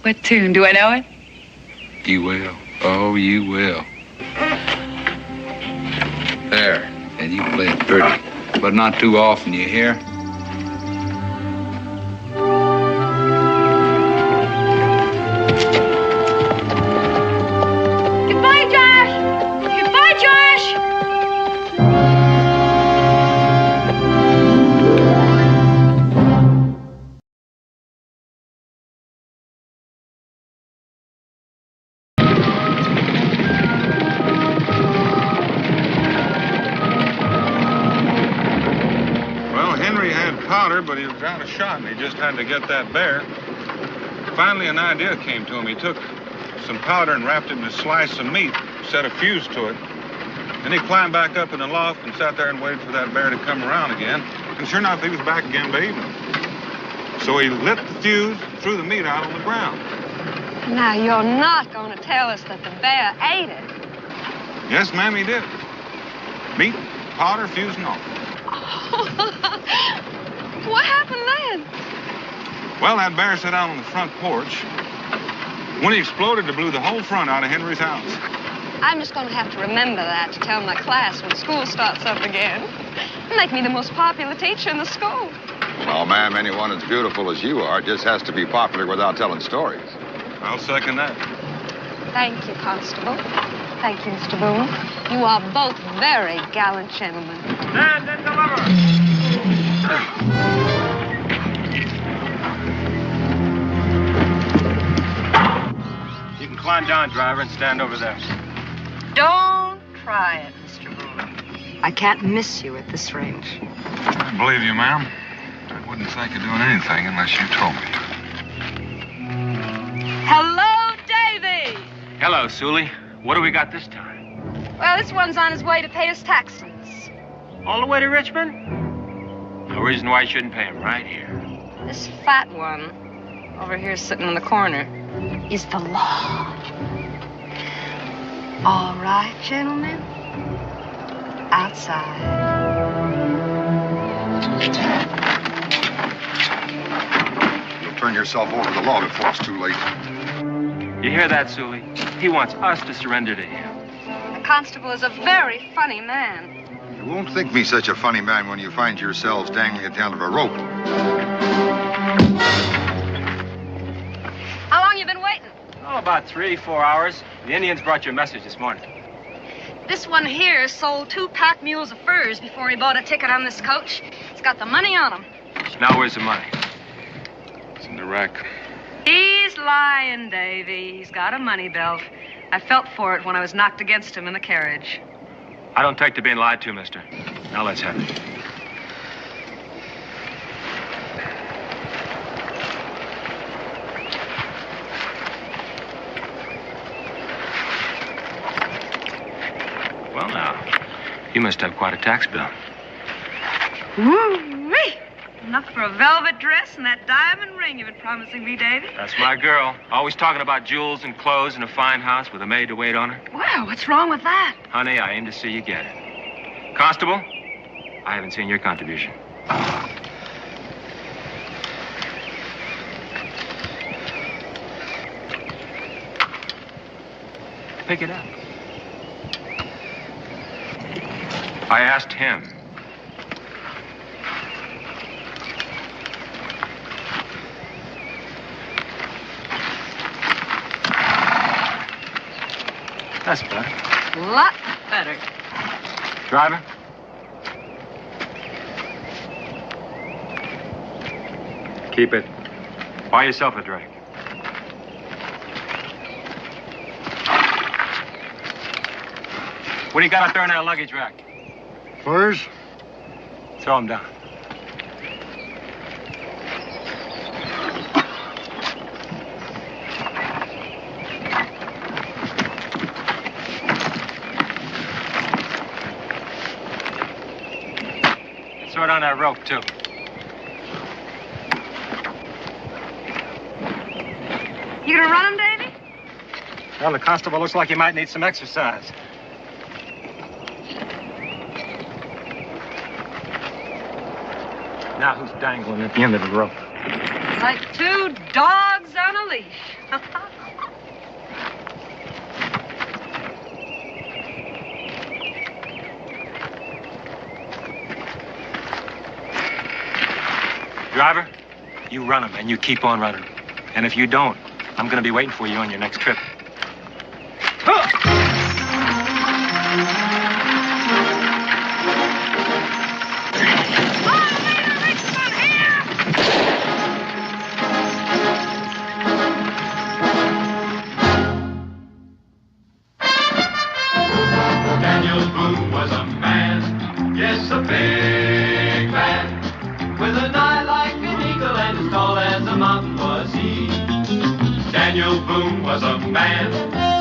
What tune? Do I know it? You will. Oh, you will. There. And you play it pretty. But not too often, you hear? Goodbye, Josh! Goodbye, Josh! But he was out of shot, and he just had to get that bear. Finally, an idea came to him. He took some powder and wrapped it in a slice of meat, set a fuse to it. Then he climbed back up in the loft and sat there and waited for that bear to come around again. And sure enough, he was back again by evening. So he lit the fuse, threw the meat out on the ground. Now, you're not going to tell us that the bear ate it. Yes, ma'am, he did. Meat, powder, fuse, and all. What happened then? Well, that bear sat out on the front porch. When he exploded, it blew the whole front out of Henry's house. I'm just going to have to remember that to tell my class when school starts up again. Make me the most popular teacher in the school. Well, ma'am, anyone as beautiful as you are just has to be popular without telling stories. I'll second that. Thank you, Constable. Thank you, Mr. Boone. You are both very gallant gentlemen. Stand and deliver! climb down, driver, and stand over there. Don't try it, Mr. Boone. I can't miss you at this range. I believe you, ma'am. I wouldn't think of doing anything unless you told me. Hello, Davy. Hello, Sully. What do we got this time? Well, this one's on his way to pay his taxes. All the way to Richmond? No reason why you shouldn't pay him right here. This fat one over here sitting in the corner is the law. All right, gentlemen. Outside. You'll turn yourself over to the law before it's too late. You hear that, Sully? He wants us to surrender to him. The constable is a very funny man. You won't think me such a funny man when you find yourselves dangling at the end of a rope. How long you been waiting? Oh, about 3-4 hours. The Indians brought you a message this morning. This one here sold 2 pack mules of furs before he bought a ticket on this coach. He's got the money on him. Now where's the money? It's in the rack. He's lying, Davy. He's got a money belt. I felt for it when I was knocked against him in the carriage. I don't take to being lied to, mister. Now let's have it. Well, now, you must have quite a tax bill. Woo-wee! Enough for a velvet dress and that diamond ring you've been promising me, Davy. That's my girl. Always talking about jewels and clothes and a fine house with a maid to wait on her. Wow, what's wrong with that? Honey, I aim to see you get it. Constable, I haven't seen your contribution. Pick it up. I asked him. That's better. Lot better. Driver? Keep it. Buy yourself a drink. What do you got out there in that luggage rack? Furs? Throw them down. Throw it on that rope, too. You gonna run him, Davy? Well, the constable looks like he might need some exercise. Now who's dangling at the end of the rope? Like 2 dogs on a leash. Driver, you run him and you keep on running. And if you don't, I'm gonna be waiting for you on your next trip. Daniel Boone was a man, yes, a big man, with an eye like an eagle and as tall as a mountain was he. Daniel Boone was a man,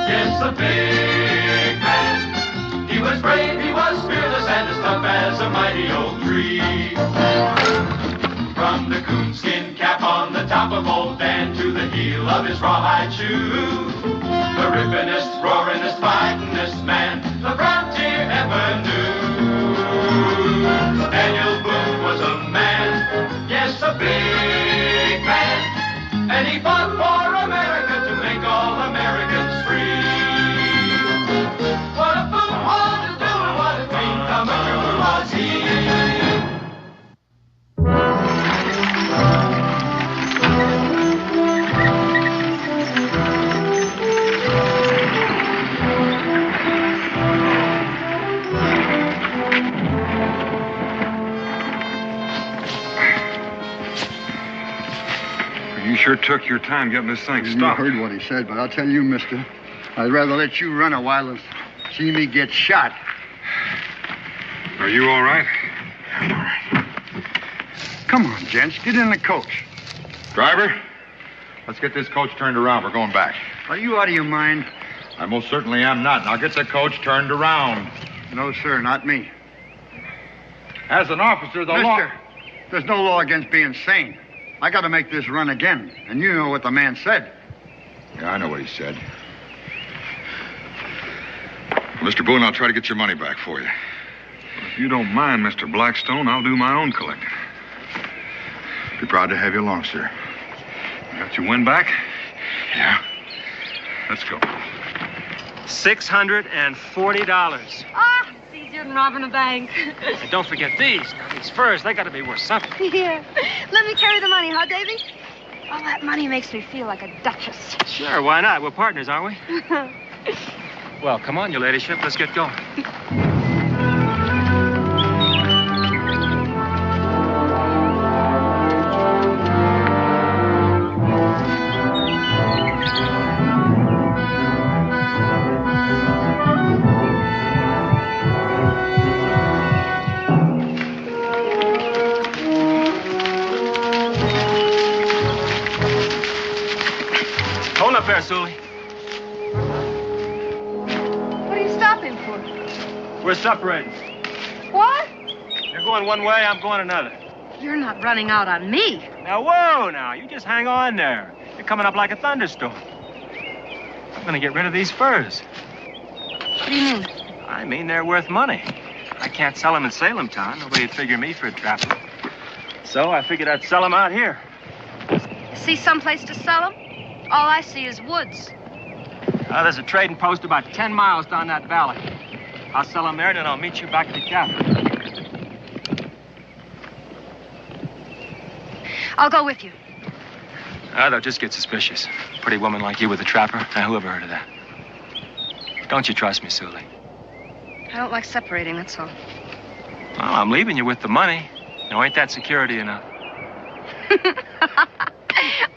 yes, a big man. He was brave, he was fearless, and as tough as a mighty oak tree. From the coonskin cap on the top of old Dan to the heel of his rawhide shoe, the rippinest, roaringest, fightingest man the frontier ever knew. Daniel Boone was a man, yes, a big man, and he fought for America to make all Americans free. What a Boone was to do and what a dream come true was he. sure took your time getting this thing You stopped. heard what he said, but I'll tell you, mister, I'd rather let you run a while than see me get shot. Are you all right? I'm all right. Come on, gents, get in the coach. Driver, let's get this coach turned around. We're going back. Are you out of your mind? I most certainly am not. Now get the coach turned around. No, sir, not me. As an officer, the law... Mister, there's no law against being sane. I got to make this run again, and you know what the man said. Yeah, I know what he said. Mr. Boone, I'll try to get your money back for you. If you don't mind, Mr. Blackstone, I'll do my own collecting. Be proud to have you along, sir. Got your win back? Yeah. Let's go. $640. Ah, it's easier than robbing a bank. And don't forget these. Now, these furs, they got to be worth something. Here, let me carry the money, huh, Davy? All that money makes me feel like a duchess. Sure, why not? We're partners, aren't we? Well, come on, your ladyship. Let's get going. Hold up there, Sully. What are you stopping for? We're separating. What? You're going one way, I'm going another. You're not running out on me. Now, whoa, now. You just hang on there. You're coming up like a thunderstorm. I'm going to get rid of these furs. What do you mean? I mean, they're worth money. I can't sell them in Salem Town. Nobody'd figure me for a trapper. So I figured I'd sell them out here. See someplace to sell them? All I see is woods. There's a trading post about 10 miles down that valley. I'll sell them there, and then I'll meet you back at the cabin. I'll go with you. They'll just get suspicious. Pretty woman like you with a trapper. Now, who ever heard of that? Don't you trust me, Sully? I don't like separating, that's all. Well, I'm leaving you with the money. Now, ain't that security enough?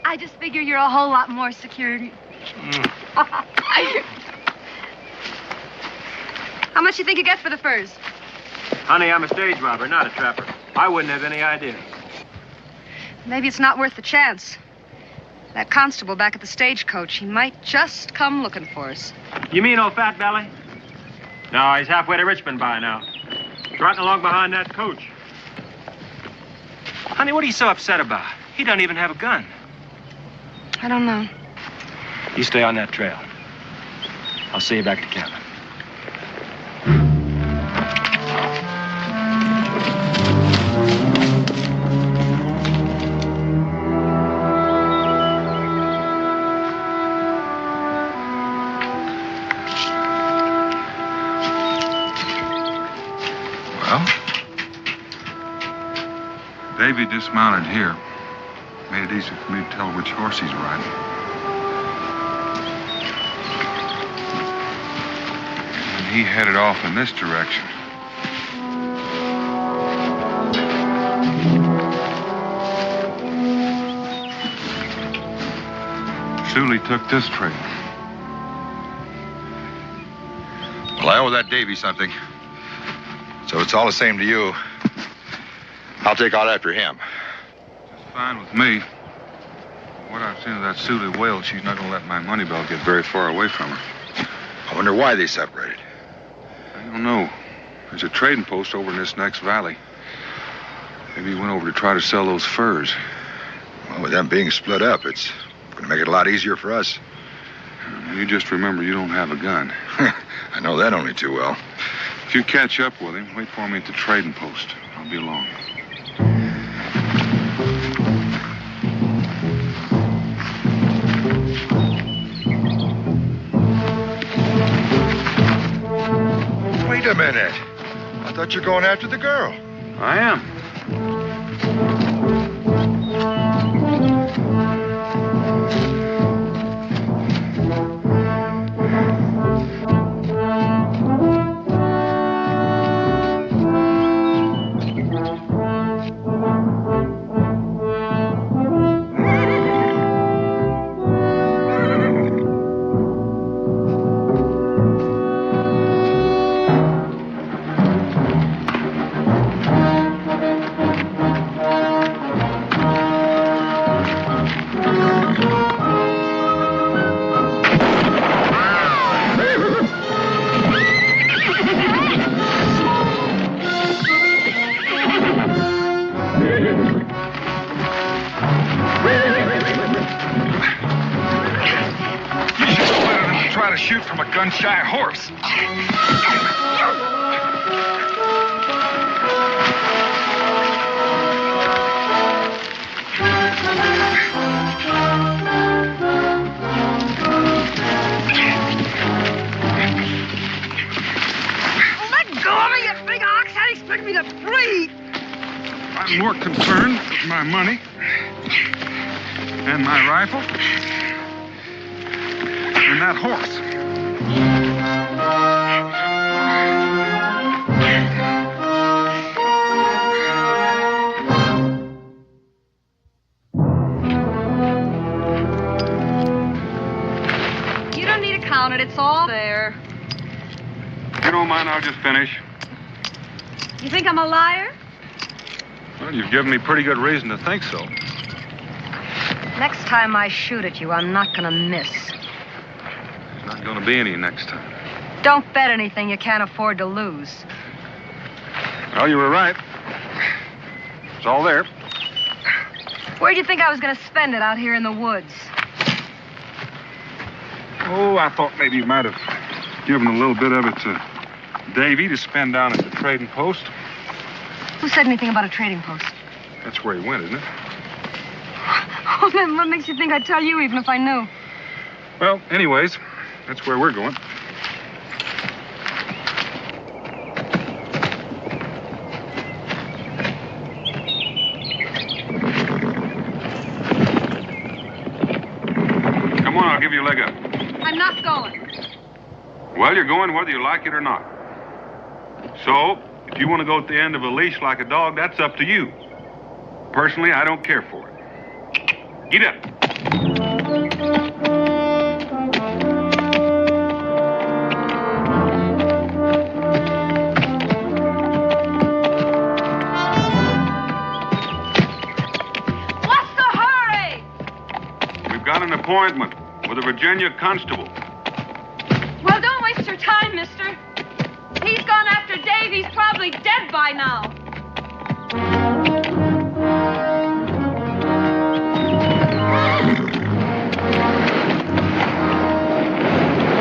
I just figure you're a whole lot more security. How much you think you get for the furs? Honey, I'm a stage robber, not a trapper. I wouldn't have any idea. Maybe it's not worth the chance. That constable back at the stagecoach, he might just come looking for us. You mean old Fat Belly? No, he's halfway to Richmond by now. Trotting along behind that coach. Honey, what are you so upset about? He don't even have a gun. I don't know. You stay on that trail. I'll see you back at the cabin. Well, Davy dismounted here. Made it easy for me to tell which horse he's riding. And he headed off in this direction. Sully took this trail. Well, I owe that Davy something. So it's all the same to you. I'll take out after him. Fine with me. What I've seen of that Sully whale, she's not going to let my money belt get very far away from her. I wonder why they separated. I don't know. There's a trading post over in this next valley. Maybe he went over to try to sell those furs. Well, with them being split up, it's going to make it a lot easier for us. You just remember you don't have a gun. I know that only too well. If you catch up with him, wait for me at the trading post. I'll be along. Wait a minute. I thought you were going after the girl. I am. gun-shy horse. Let go of me, you big ox. How do you expect me to breathe? I'm more concerned with my money and my rifle than that horse. You don't need to count it. It's all there. If you don't mind, I'll just finish. You think I'm a liar? Well, you've given me pretty good reason to think so. Next time I shoot at you, I'm not gonna miss. There's not going to be any next time. Don't bet anything you can't afford to lose. Well, you were right. It's all there. Where'd you think I was gonna spend it out here in the woods? Oh, I thought maybe you might have given a little bit of it to Davy to spend down at the trading post. Who said anything about a trading post? That's where he went, isn't it? Oh, then what makes you think I'd tell you even if I knew? Well, anyways, that's where we're going. Come on, I'll give you a leg up. I'm not going. Well, you're going whether you like it or not. So, if you want to go at the end of a leash like a dog, that's up to you. Personally, I don't care for it. Get up. What's the hurry? We've got an appointment with a Virginia constable. Well, don't waste your time, mister. He's gone after Dave. He's probably dead by now.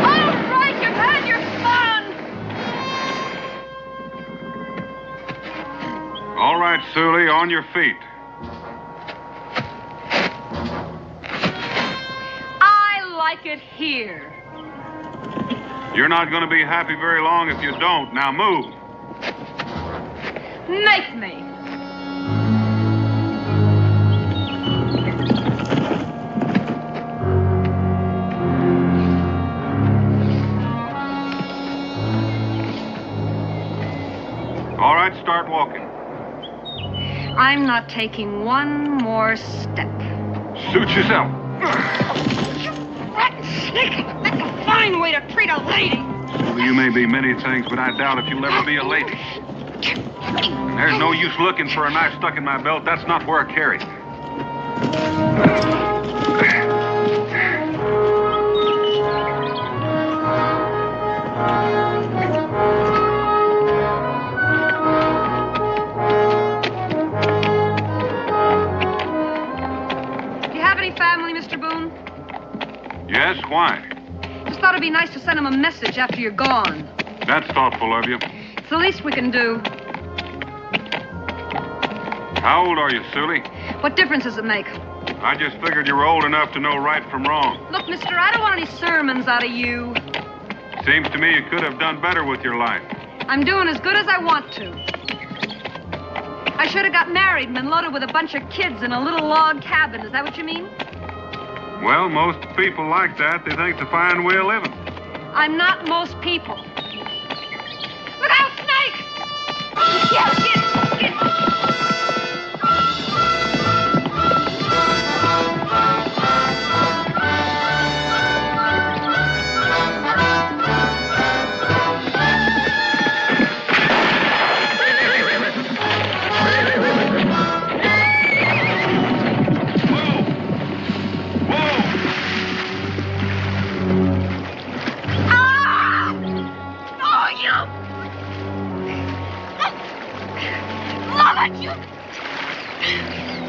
All right, you've had your fun. All right, Sully, on your feet. I like it here. You're not going to be happy very long if you don't. Now move. Make me. All right, start walking. I'm not taking one more step. Suit yourself. Rotten snake! That's a fine way to treat a lady. Well, you may be many things, but I doubt if you'll ever be a lady. And there's no use looking for a knife stuck in my belt. That's not where I carry it. Do you have any family, Mr. Boone? Yes, why? Just thought it'd be nice to send him a message after you're gone. That's thoughtful of you. It's the least we can do. How old are you, Sully? What difference does it make? I just figured you were old enough to know right from wrong. Look, mister, I don't want any sermons out of you. Seems to me you could have done better with your life. I'm doing as good as I want to. I should have got married and been loaded with a bunch of kids in a little log cabin. Is that what you mean? Well, most people like that. They think it's a fine way of living. I'm not most people. Look out, Snake! Yeah, get.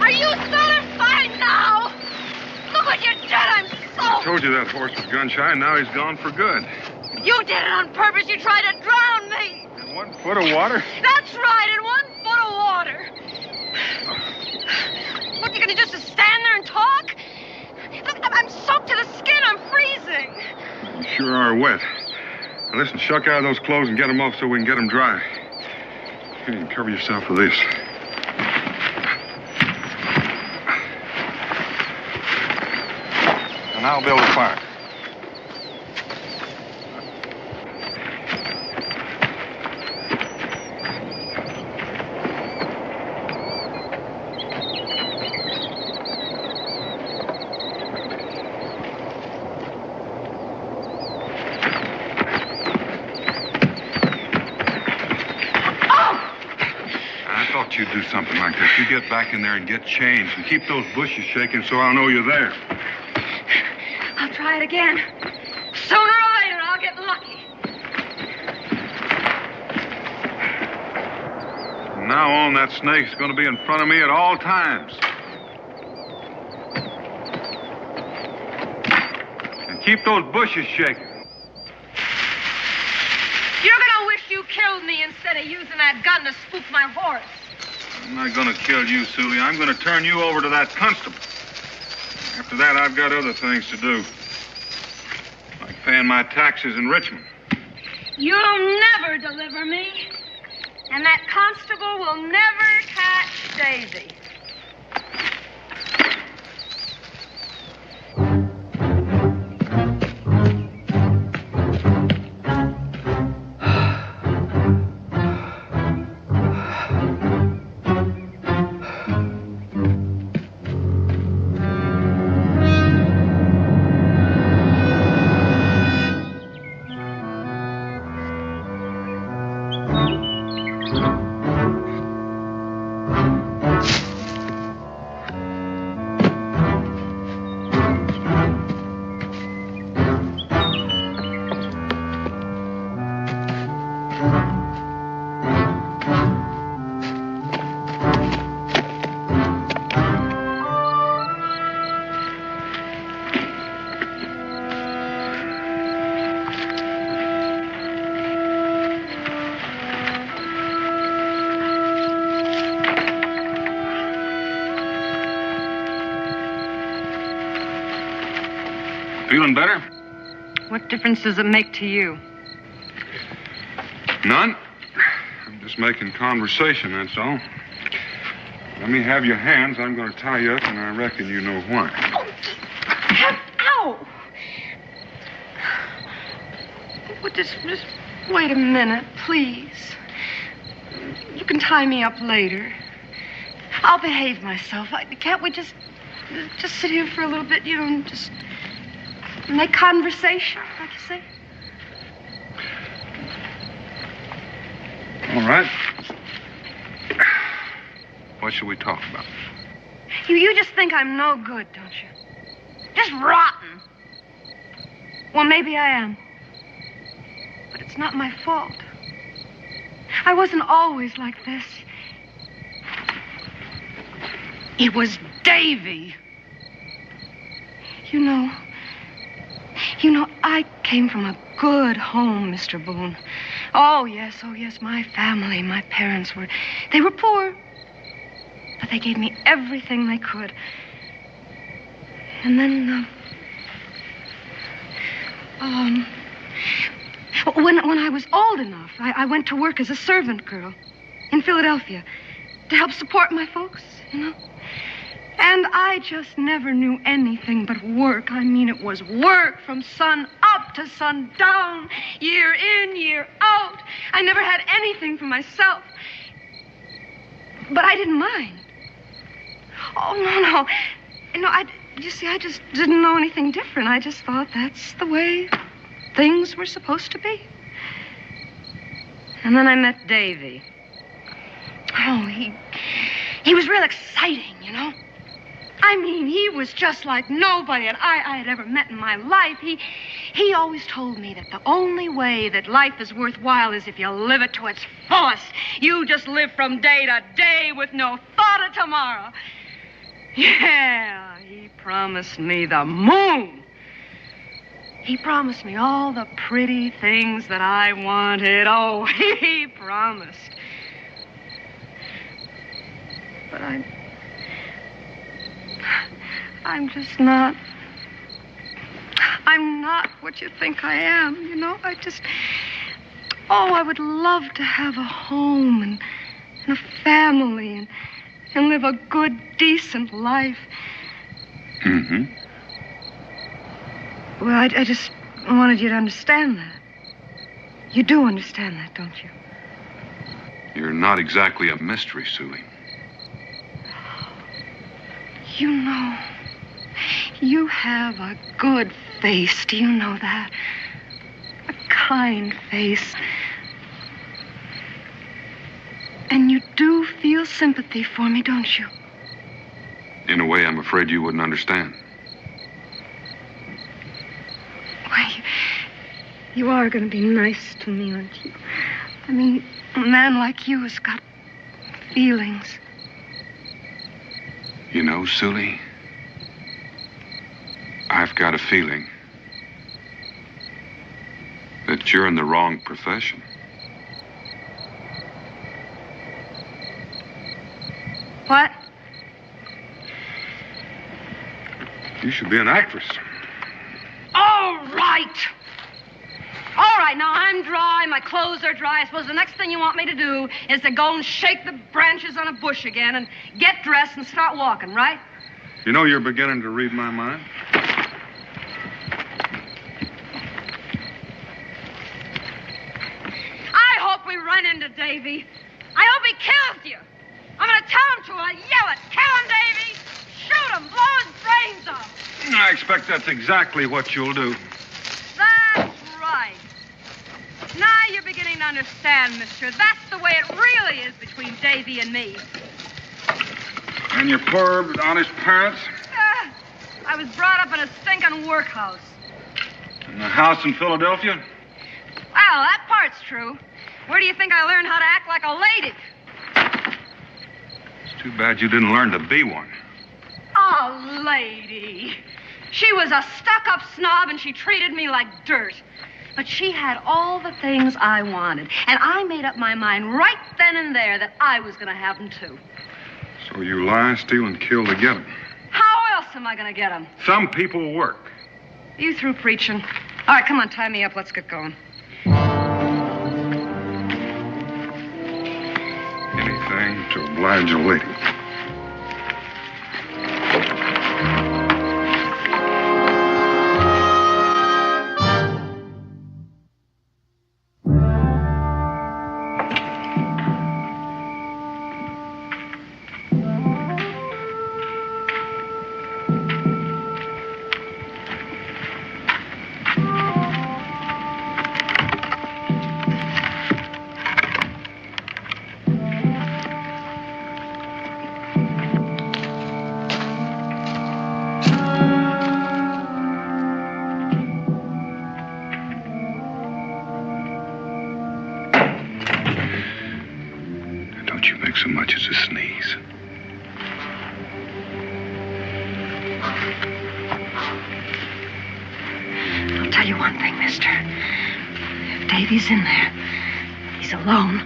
Are you satisfied now? Look what you did, I'm so... I told you that horse was gun shy, and now he's gone for good. You did it on purpose. You tried to drown me. In 1 foot of water? That's right, in 1 foot of water. What, you gonna just stand there and talk? Look, I'm soaked to the skin. I'm freezing. You sure are wet. Now listen, shuck out of those clothes and get them off so we can get them dry. Here, you can cover yourself with this. And I'll build a fire. You'd do something like this. You get back in there and get changed and keep those bushes shaking so I'll know you're there. I'll try it again. Sooner or later, I'll get lucky. From now on, that snake's going to be in front of me at all times. And keep those bushes shaking. You're gonna wish you killed me instead of using that gun to spook my horse. I'm not going to kill you, Sully. I'm going to turn you over to that constable. After that, I've got other things to do. Like paying my taxes in Richmond. You'll never deliver me. And that constable will never catch Daisy. Feeling better? What difference does it make to you? None. I'm just making conversation, that's all. Let me have your hands. I'm going to tie you up, and I reckon you know why. Ow! Well, just wait a minute, please. You can tie me up later. I'll behave myself. Can't we just sit here for a little bit, and just make conversation, like you say? All right. What should we talk about? You just think I'm no good, don't you? Just rotten. Well, maybe I am. But it's not my fault. I wasn't always like this. It was Davy. You know, I came from a good home, Mr. Boone. Oh, yes, my family, my parents they were poor. But they gave me everything they could. And then, when I was old enough, I went to work as a servant girl in Philadelphia to help support my folks, And I just never knew anything but work. I mean, it was work from sun up to sun down, year in, year out. I never had anything for myself. But I didn't mind. Oh, no. You see, I just didn't know anything different. I just thought that's the way things were supposed to be. And then I met Davy. Oh, he was real exciting, I mean, he was just like nobody that I had ever met in my life. He always told me that the only way that life is worthwhile is if you live it to its fullest. You just live from day to day with no thought of tomorrow. Yeah, he promised me the moon. He promised me all the pretty things that I wanted. Oh, he promised. But I'm just not. I'm not what you think I am, you know? I would love to have a home and a family and live a good, decent life. Mm-hmm. Well, I just wanted you to understand that. You do understand that, don't you? You're not exactly a mystery, Sulie. You know, you have a good face. Do you know that? A kind face. And you do feel sympathy for me, don't you? In a way, I'm afraid you wouldn't understand. Why, you are going to be nice to me, aren't you? I mean, a man like you has got feelings. You know, Sulie, I've got a feeling that you're in the wrong profession. What? You should be an actress. All right. All right, now I'm dry, my clothes are dry. I suppose the next thing you want me to do is to go and shake the branches on a bush again and get dressed and start walking, right? You know, you're beginning to read my mind. I hope we run into Davy. I hope he kills you. I'm going to tell him to. I'll yell it. Kill him, Davy. Shoot him. Blow his brains off. I expect that's exactly what you'll do. That's right. Now you're beginning to understand, mister. That's the way it really is between Davy and me. And your poor, honest parents? I was brought up in a stinking workhouse. In the house in Philadelphia? Well, that part's true. Where do you think I learned how to act like a lady? It's too bad you didn't learn to be one. A lady. She was a stuck-up snob, and she treated me like dirt. But she had all the things I wanted, and I made up my mind right then and there that I was going to have them, too. So you lie, steal, and kill to get them. How else am I going to get them? Some people work. You through preaching? All right, come on, tie me up. Let's get going. Anything to oblige a lady. So much as a sneeze. I'll tell you one thing, mister. If Davy's in there, he's alone.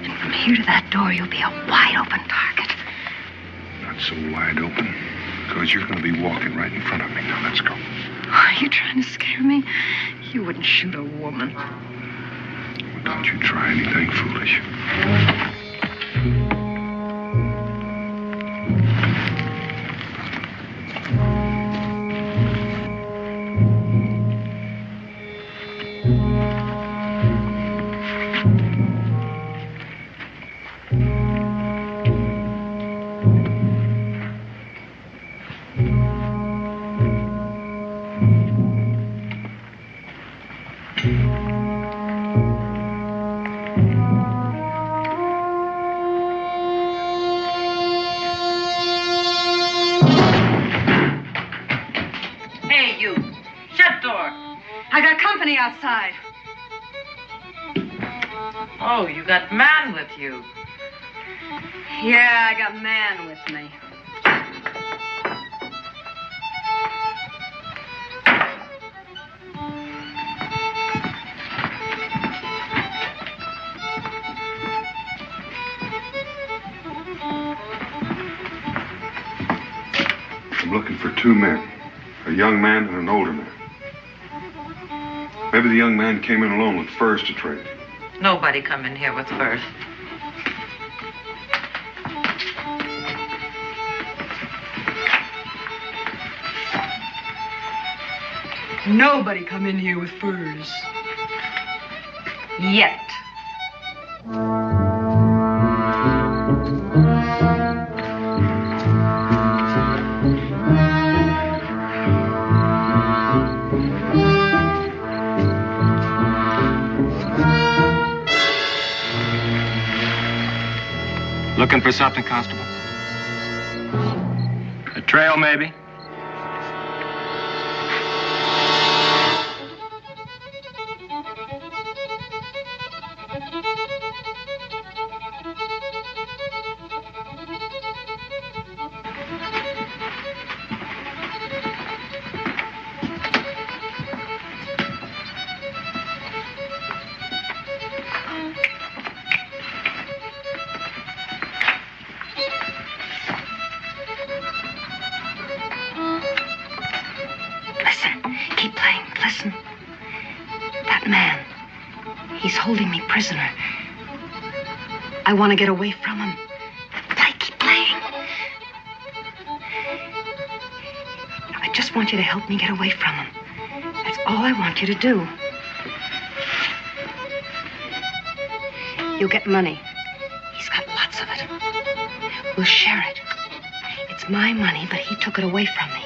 And from here to that door, you'll be a wide open target. Not so wide open, because you're going to be walking right in front of me. Now, let's go. Are you trying to scare me? You wouldn't shoot a woman. Well, don't you try anything foolish. Outside. Oh, you got man with you. Yeah, I got man with me. looking for two men, a young man and an older man. Maybe the young man came in alone with furs to trade. Nobody come in here with furs. Nobody come in here with furs. Yet. Looking for something, Constable? A trail, maybe? I want to get away from him. Keep playing. I just want you to help me get away from him. That's all I want you to do. You'll get money. He's got lots of it. We'll share it. It's my money, but he took it away from me.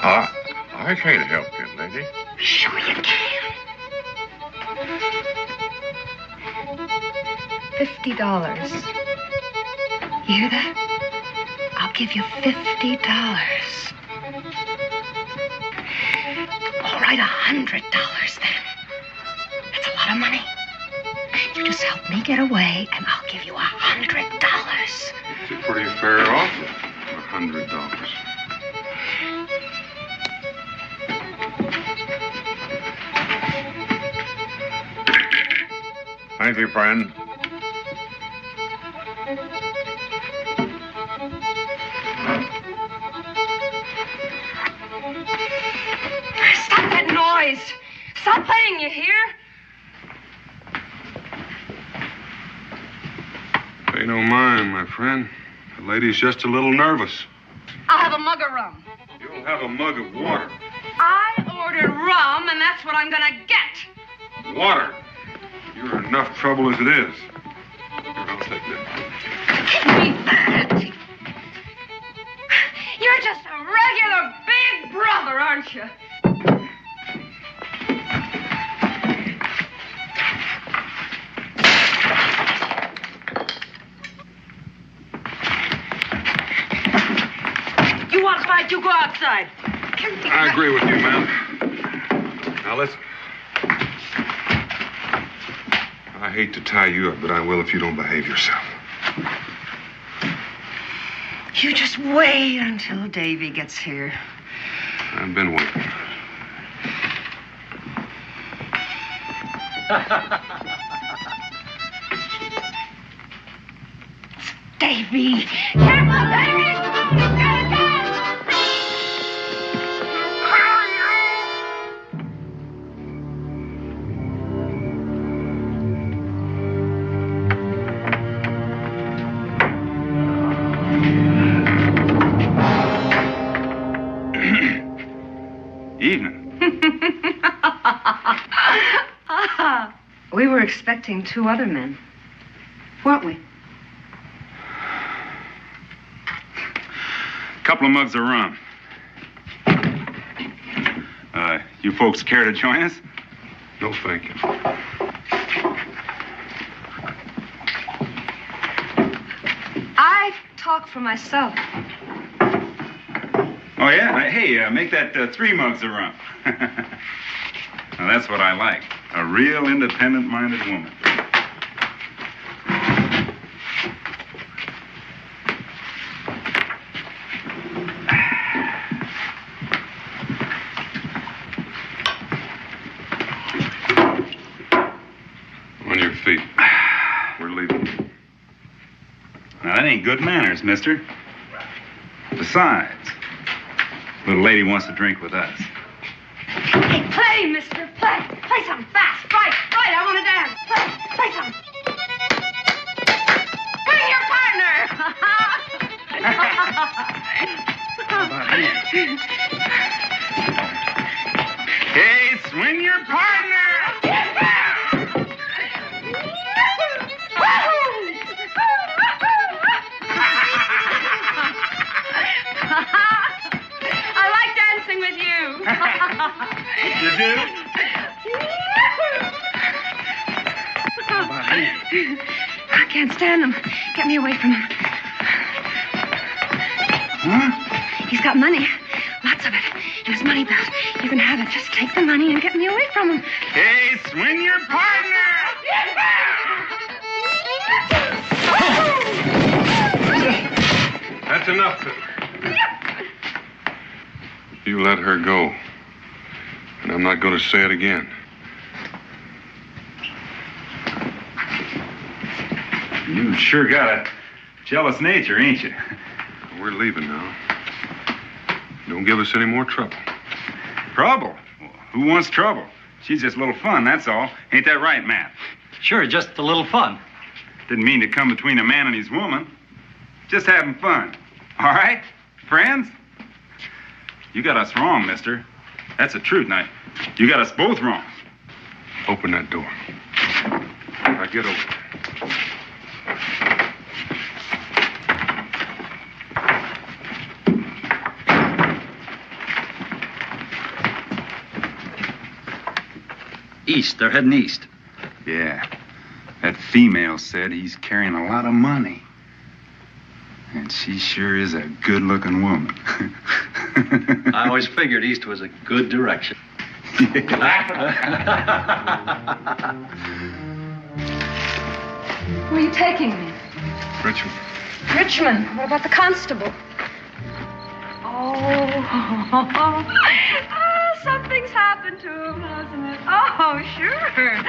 I can't help you, lady. Sure you can. $50. You hear that? I'll give you $50. All right, $100 then. That's a lot of money. You just help me get away, and I'll give you $100. It's a pretty fair offer, $100. Thank you, friend. Stop that noise! Stop playing, you hear? Pay no mind, my friend. The lady's just a little nervous. I'll have a mug of rum. You'll have a mug of water. I ordered rum, and that's what I'm gonna get. Water? You're enough trouble as it is. Here, I'll take that. Give me that. You're just a regular big brother, aren't you? You want to fight, you go outside. I agree with you, ma'am. Now, listen. I hate to tie you up, but I will if you don't behave yourself. You just wait until Davy gets here. I've been waiting. Davy! Careful, Davy! He's got a gun! Evening. We were expecting two other men, weren't we? A couple of mugs of rum. You folks care to join us? No, thank you. I talk for myself. Oh, yeah? Hey, make that 3 mugs of rum. Now, that's what I like. A real independent-minded woman. On your feet. We're leaving. Now, that ain't good manners, mister. Besides, little lady wants to drink with us. Hey, play, mister, play. Play something fast. Right, I want to dance. Play something. Bring your partner. Hey, swing your partner. I like dancing with you. You do? I can't stand him. Get me away from him. Huh? He's got money. Lots of it. In his money belt. You can have it. Just take the money and get me away from him. Hey, swing your partner. That's enough. You let her go. And I'm not going to say it again. You sure got a jealous nature, ain't you? We're leaving now. Don't give us any more trouble. Trouble? Well, who wants trouble? She's just a little fun, that's all. Ain't that right, Matt? Sure, just a little fun. Didn't mean to come between a man and his woman. Just having fun. All right? Friends? You got us wrong, mister. That's the truth. Now, you got us both wrong. Open that door. Now get over. East. They're heading east. Yeah. That female said he's carrying a lot of money. And she sure is a good-looking woman. I always figured east was a good direction. Where are you taking me? Richmond. Richmond. What about the constable? Oh, something's happened to him, hasn't it? Oh, sure.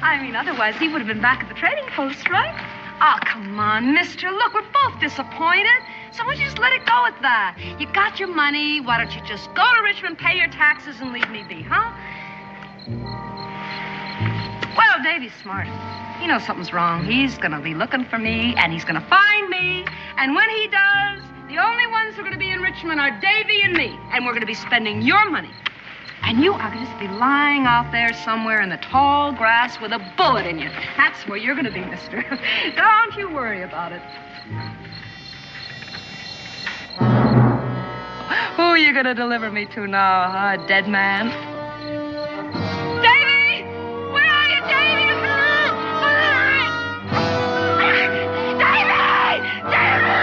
I mean, otherwise he would have been back at the trading post, right? Oh, come on, mister. Look, we're both disappointed. So why don't you just let it go at that? You got your money. Why don't you just go to Richmond, pay your taxes, and leave me be, huh? Well, Davy's smart. He knows something's wrong. He's going to be looking for me, and he's going to find me. And when he does, the only ones who are going to be in Richmond are Davy and me. And we're going to be spending your money. And you are going to just be lying out there somewhere in the tall grass with a bullet in you. That's where you're going to be, mister. Don't you worry about it. Who are you going to deliver me to now, huh? A dead man? Davy! Where are you, Davy? Davy! Davy!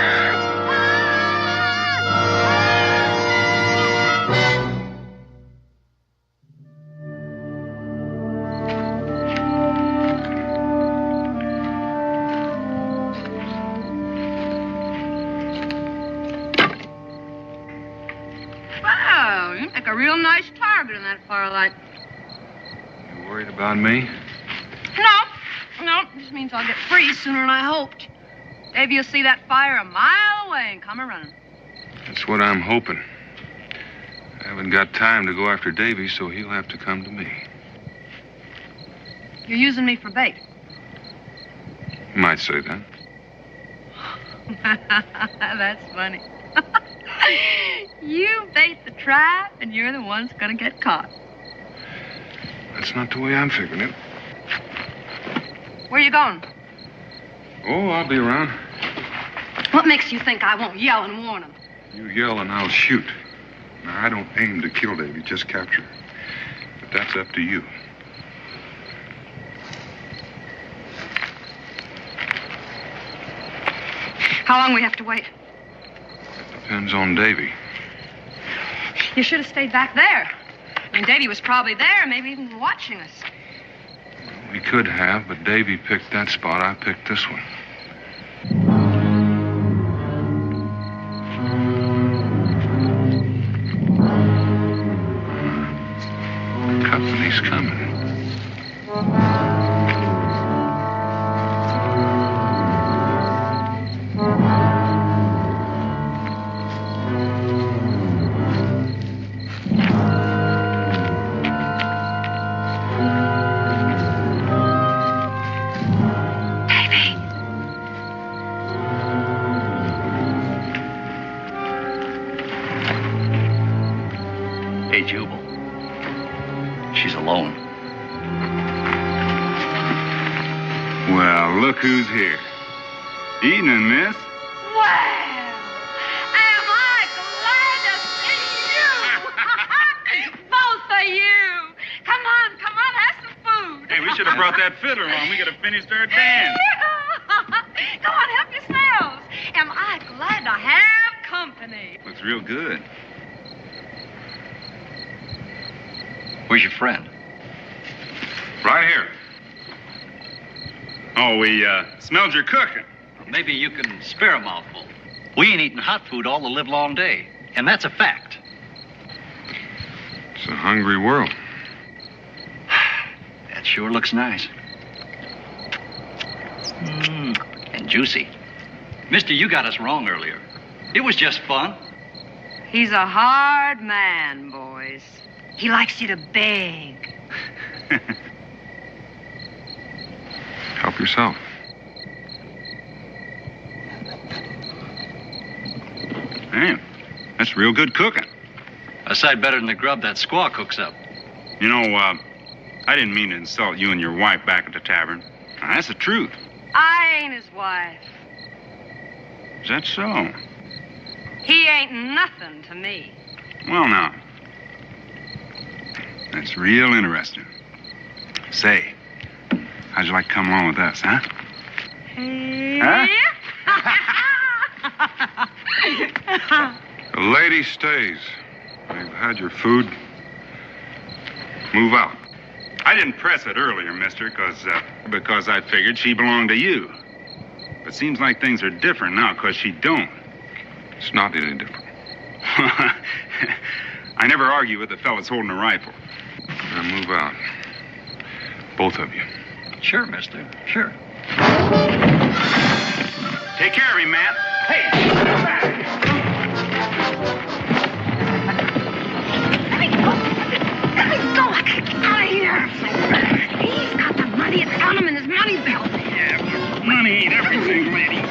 Wow, you make a real nice target in that firelight. You worried about me? No, this means I'll get free sooner than I hoped. Davy will see that fire a mile away and come a-running. That's what I'm hoping. I haven't got time to go after Davy, so he'll have to come to me. You're using me for bait. You might say that. That's funny. You bait the trap, and you're the one's gonna get caught. That's not the way I'm figuring it. Where you going? Oh, I'll be around. What makes you think I won't yell and warn him? You yell and I'll shoot. Now, I don't aim to kill Davy, just capture. But that's up to you. How long we have to wait? Depends on Davy. You should have stayed back there. I mean, Davy was probably there, maybe even watching us. We could have, but Davy picked that spot. I picked this one. Company's coming. Jubal. She's alone. Well, look who's here. Evening, miss. Well, am I glad to see you! Both of you! Come on, have some food. Hey, we should have brought that fiddler along. We could have finished our dance. Go on, help yourselves. Am I glad to have company? Looks real good. Where's your friend? Right here. Oh, we smelled your cooking. Maybe you can spare a mouthful. We ain't eating hot food all the livelong day, and that's a fact. It's a hungry world. That sure looks nice. And juicy. Mister, you got us wrong earlier. It was just fun. He's a hard man, boys. He likes you to beg. Help yourself. Man, that's real good cooking. A sight better than the grub that squaw cooks up. You know, I didn't mean to insult you and your wife back at the tavern. Now, that's the truth. I ain't his wife. Is that so? He ain't nothing to me. Well, now. That's real interesting. Say, how'd you like to come along with us, huh? Huh? The lady stays. You've had your food. Move out. I didn't press it earlier, mister, because I figured she belonged to you. But seems like things are different now, because she don't. It's not any different. I never argue with the fellas holding a rifle. Now move out. Both of you. Sure, mister. Sure. Take care of him, Matt. Let me go. I gotta get out of here. He's got the money. It's got him in his money belt. Yeah, money ain't everything, lady.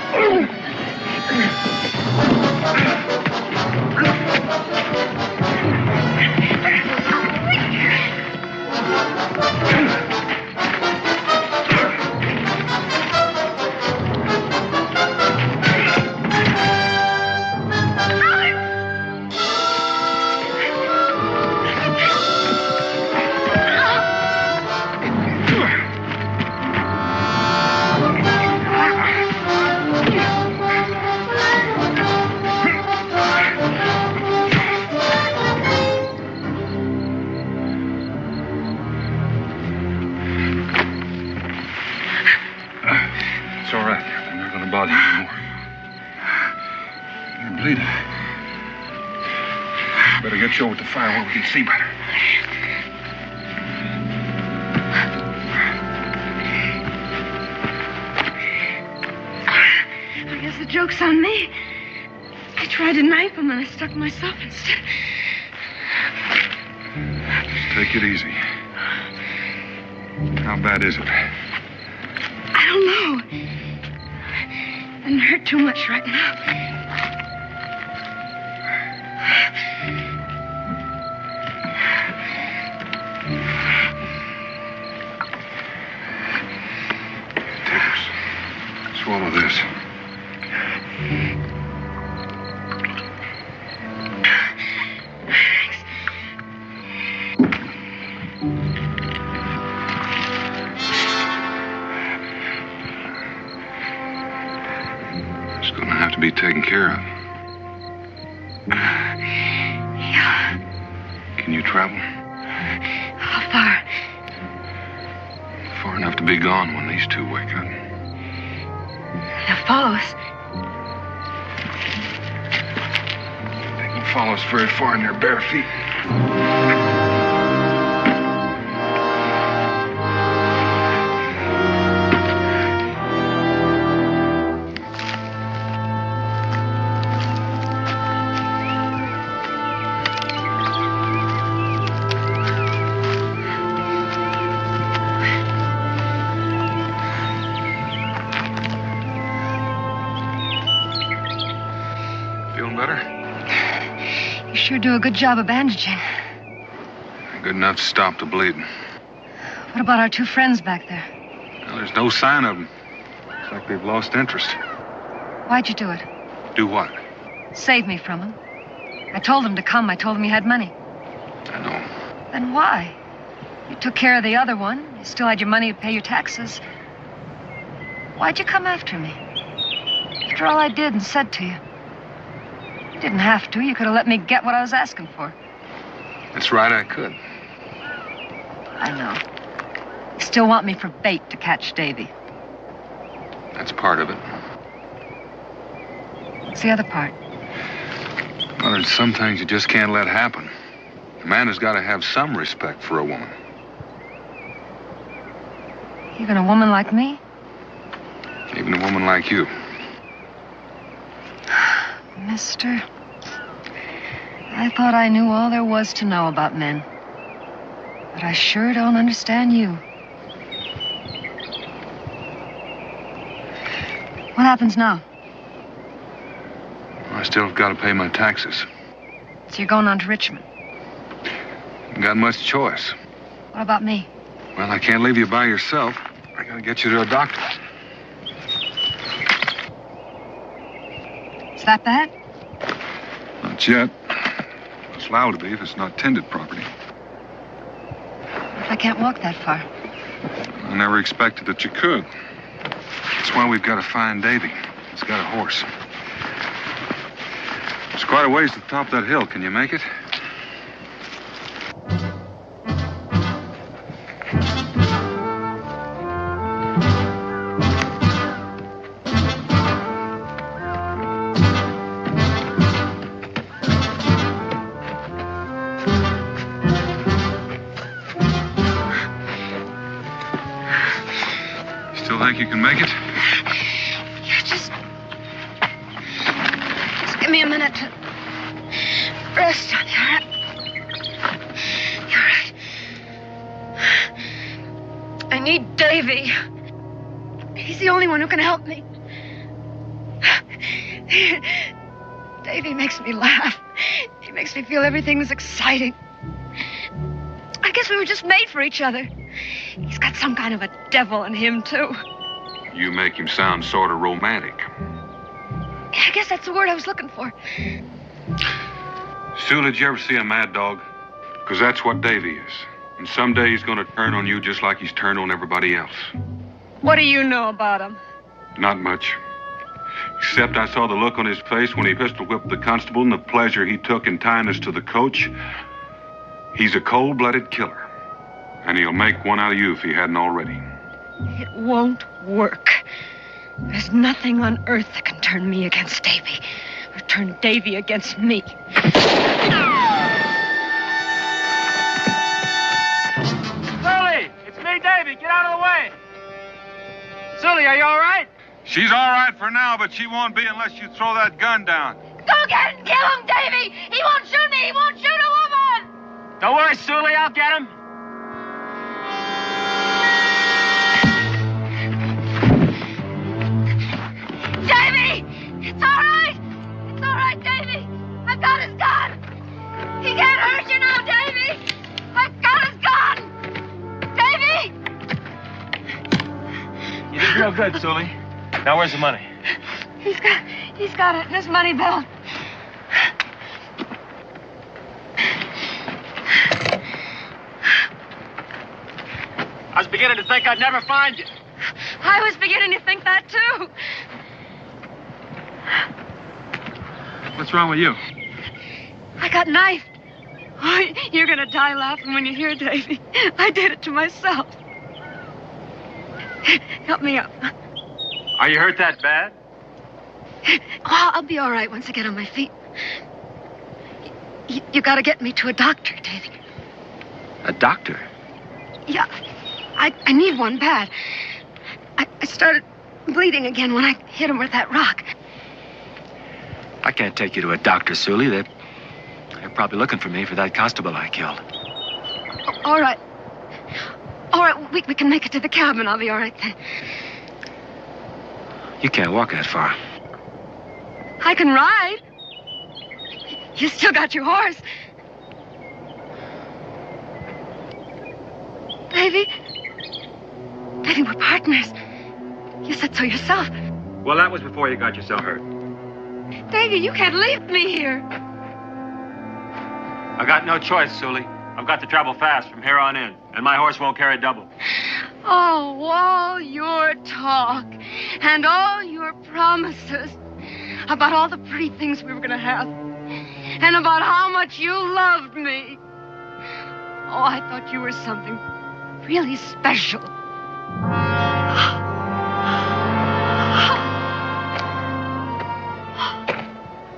It's all right. I'm not going to bother you anymore. You're bleeding. Better get you over to the fire where we can see better. I guess the joke's on me. I tried to knife him and I stuck myself instead. Just take it easy. How bad is it? I don't know. Doesn't hurt too much right now. Take this. Swallow this. To be taken care of. Yeah. Can you travel? How far? Far enough to be gone when these two wake up. They'll follow us. They can follow us very far in their bare feet. Sure do a good job of bandaging. Good enough to stop the bleeding. What about our 2 friends back there? Well, there's no sign of them. Looks like they've lost interest. Why'd you do it? Do what? Save me from him. I told him to come. I told him you had money. I know. Then why? You took care of the other one. You still had your money to pay your taxes. Why'd you come after me? After all I did and said to you. You didn't have to. You could have let me get what I was asking for. That's right, I could. I know. You still want me for bait to catch Davy. That's part of it. What's the other part? Well, there's some things you just can't let happen. A man has got to have some respect for a woman. Even a woman like me? Even a woman like you. Mister, I thought I knew all there was to know about men. But I sure don't understand you. What happens now? I still got to pay my taxes. So you're going on to Richmond? Haven't got much choice. What about me? Well, I can't leave you by yourself. I got to get you to a doctor. Is that bad? Not yet. It's liable to be if it's not tended properly. What if I can't walk that far? I never expected that you could. That's why we've got to find Davy. He's got a horse. It's quite a ways to the top of that hill. Can you make it? Still think you can make it? Yeah, just give me a minute to rest on you, all right? You're right. I need Davy. He's the only one who can help me. Davy makes me laugh. He makes me feel everything's exciting. I guess we were just made for each other. He's got some kind of a devil in him, too. You make him sound sort of romantic. I guess that's the word I was looking for. Sue, did you ever see a mad dog? Because that's what Davy is. And someday he's going to turn on you just like he's turned on everybody else. What do you know about him? Not much. Except I saw the look on his face when he pistol whipped the constable and the pleasure he took in tying us to the coach. He's a cold-blooded killer. And he'll make one out of you if he hadn't already. It won't work. There's nothing on earth that can turn me against Davy, or turn Davy against me. Sully! It's me, Davy. Get out of the way. Sully, are you all right? She's all right for now, but she won't be unless you throw that gun down. Go get him! Kill him, Davy! He won't shoot me! He won't shoot a woman! Don't worry, Sully. I'll get him. Davy! It's all right! It's all right, Davy! I've got his gun! He can't hurt you now, Davy! I've got his gun! Davy! You did real good, Sully. Now, where's the money? He's got it in his money belt. I was beginning to think I'd never find you. I was beginning to think that, too. What's wrong with you? I got knifed. Oh, you're gonna die laughing when you hear Davy. I did it to myself. Help me up. Are you hurt that bad? Oh, I'll be all right once I get on my feet. You gotta get me to a doctor, Davy. A doctor? Yeah, I need one bad. I started bleeding again when I hit him with that rock. I can't take you to a doctor, Sully. They're probably looking for me for that constable I killed. All right. All right, we can make it to the cabin. I'll be all right then. You can't walk that far. I can ride. You still got your horse. Davy? Davy, we're partners. You said so yourself. Well, that was before you got yourself hurt. Davy, you can't leave me here. I got no choice, Sully. I've got to travel fast from here on in, and my horse won't carry double. Oh, all your talk and all your promises about all the pretty things we were going to have and about how much you loved me. Oh, I thought you were something really special.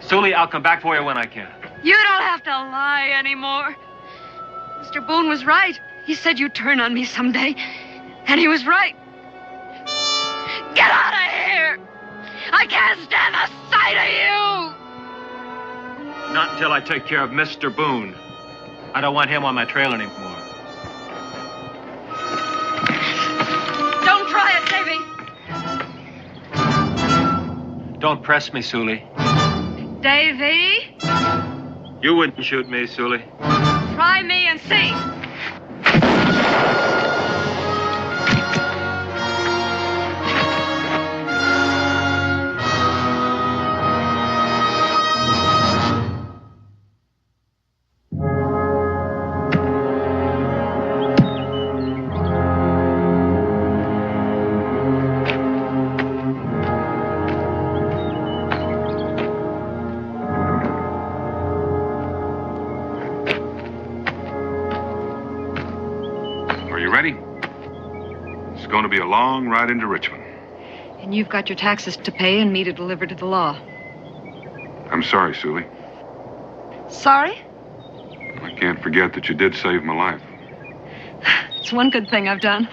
Sully, I'll come back for you when I can. You don't have to lie anymore. Mr. Boone was right. He said you'd turn on me someday. And he was right. Get out of here! I can't stand the sight of you! Not until I take care of Mr. Boone. I don't want him on my trail anymore. Don't try it, Davy. Don't press me, Sully. Davy? You wouldn't shoot me, Sully. Try me and see. Be a long ride into Richmond. And you've got your taxes to pay and me to deliver to the law. I'm sorry, Sully. Sorry? I can't forget that you did save my life. It's one good thing I've done.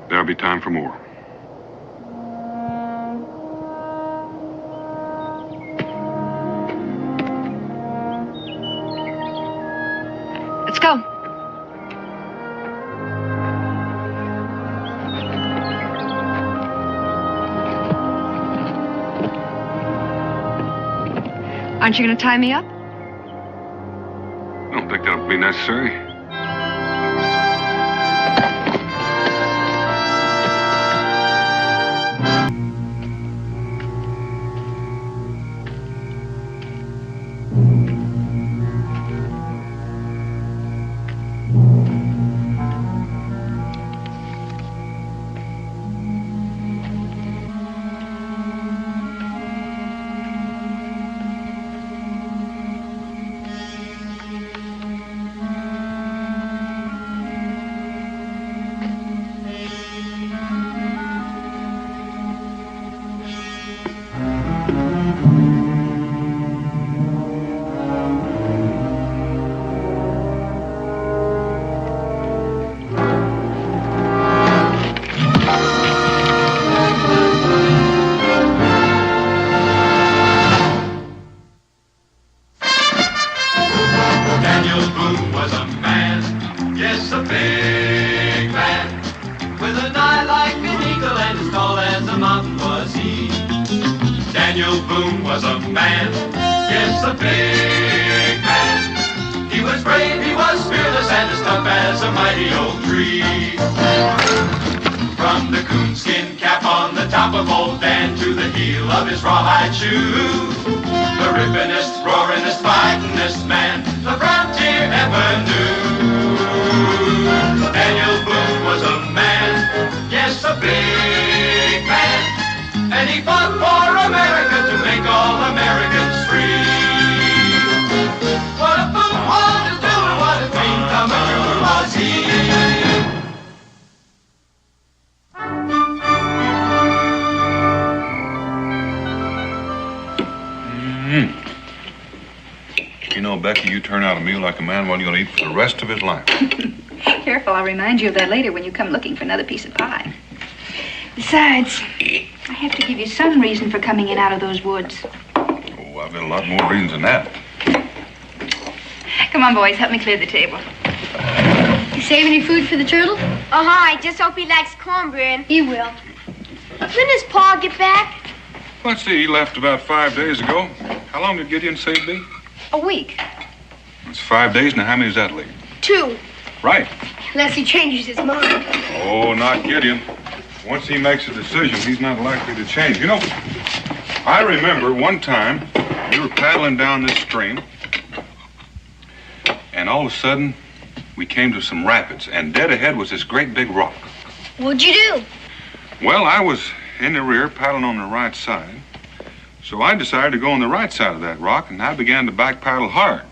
There'll be time for more. Let's go. Aren't you going to tie me up? I don't think that'll be necessary. Daniel Boone was a man, yes, a big man. He was brave, he was fearless, and as tough as a mighty oak tree. From the coonskin cap on the top of old Dan to the heel of his rawhide shoe, the rippinest, roaringest, fightingest man the frontier ever knew. Daniel Boone was a man, yes, a big man. And he fought for America to make all Americans free. What a Boone wanted to do and what a dream come true was he. You know, Becky, you turn out a meal like a man, what are you going to eat for the rest of his life? Careful, I'll remind you of that later when you come looking for another piece of pie. Besides, I have to give you some reason for coming in out of those woods. Oh, I've got a lot more reasons than that. Come on, boys, help me clear the table. You save any food for the turtle? I just hope he likes cornbread. He will. When does Paul get back? Let's see, he left about 5 days ago. How long did Gideon say it'd be? A week. It's 5 days, now how many does that leave? 2. Right. Unless he changes his mind. Oh, not Gideon. Once he makes a decision, he's not likely to change. You know, I remember one time we were paddling down this stream, and all of a sudden, we came to some rapids, and dead ahead was this great big rock. What'd you do? Well, I was in the rear, paddling on the right side. So I decided to go on the right side of that rock, and I began to back paddle hard.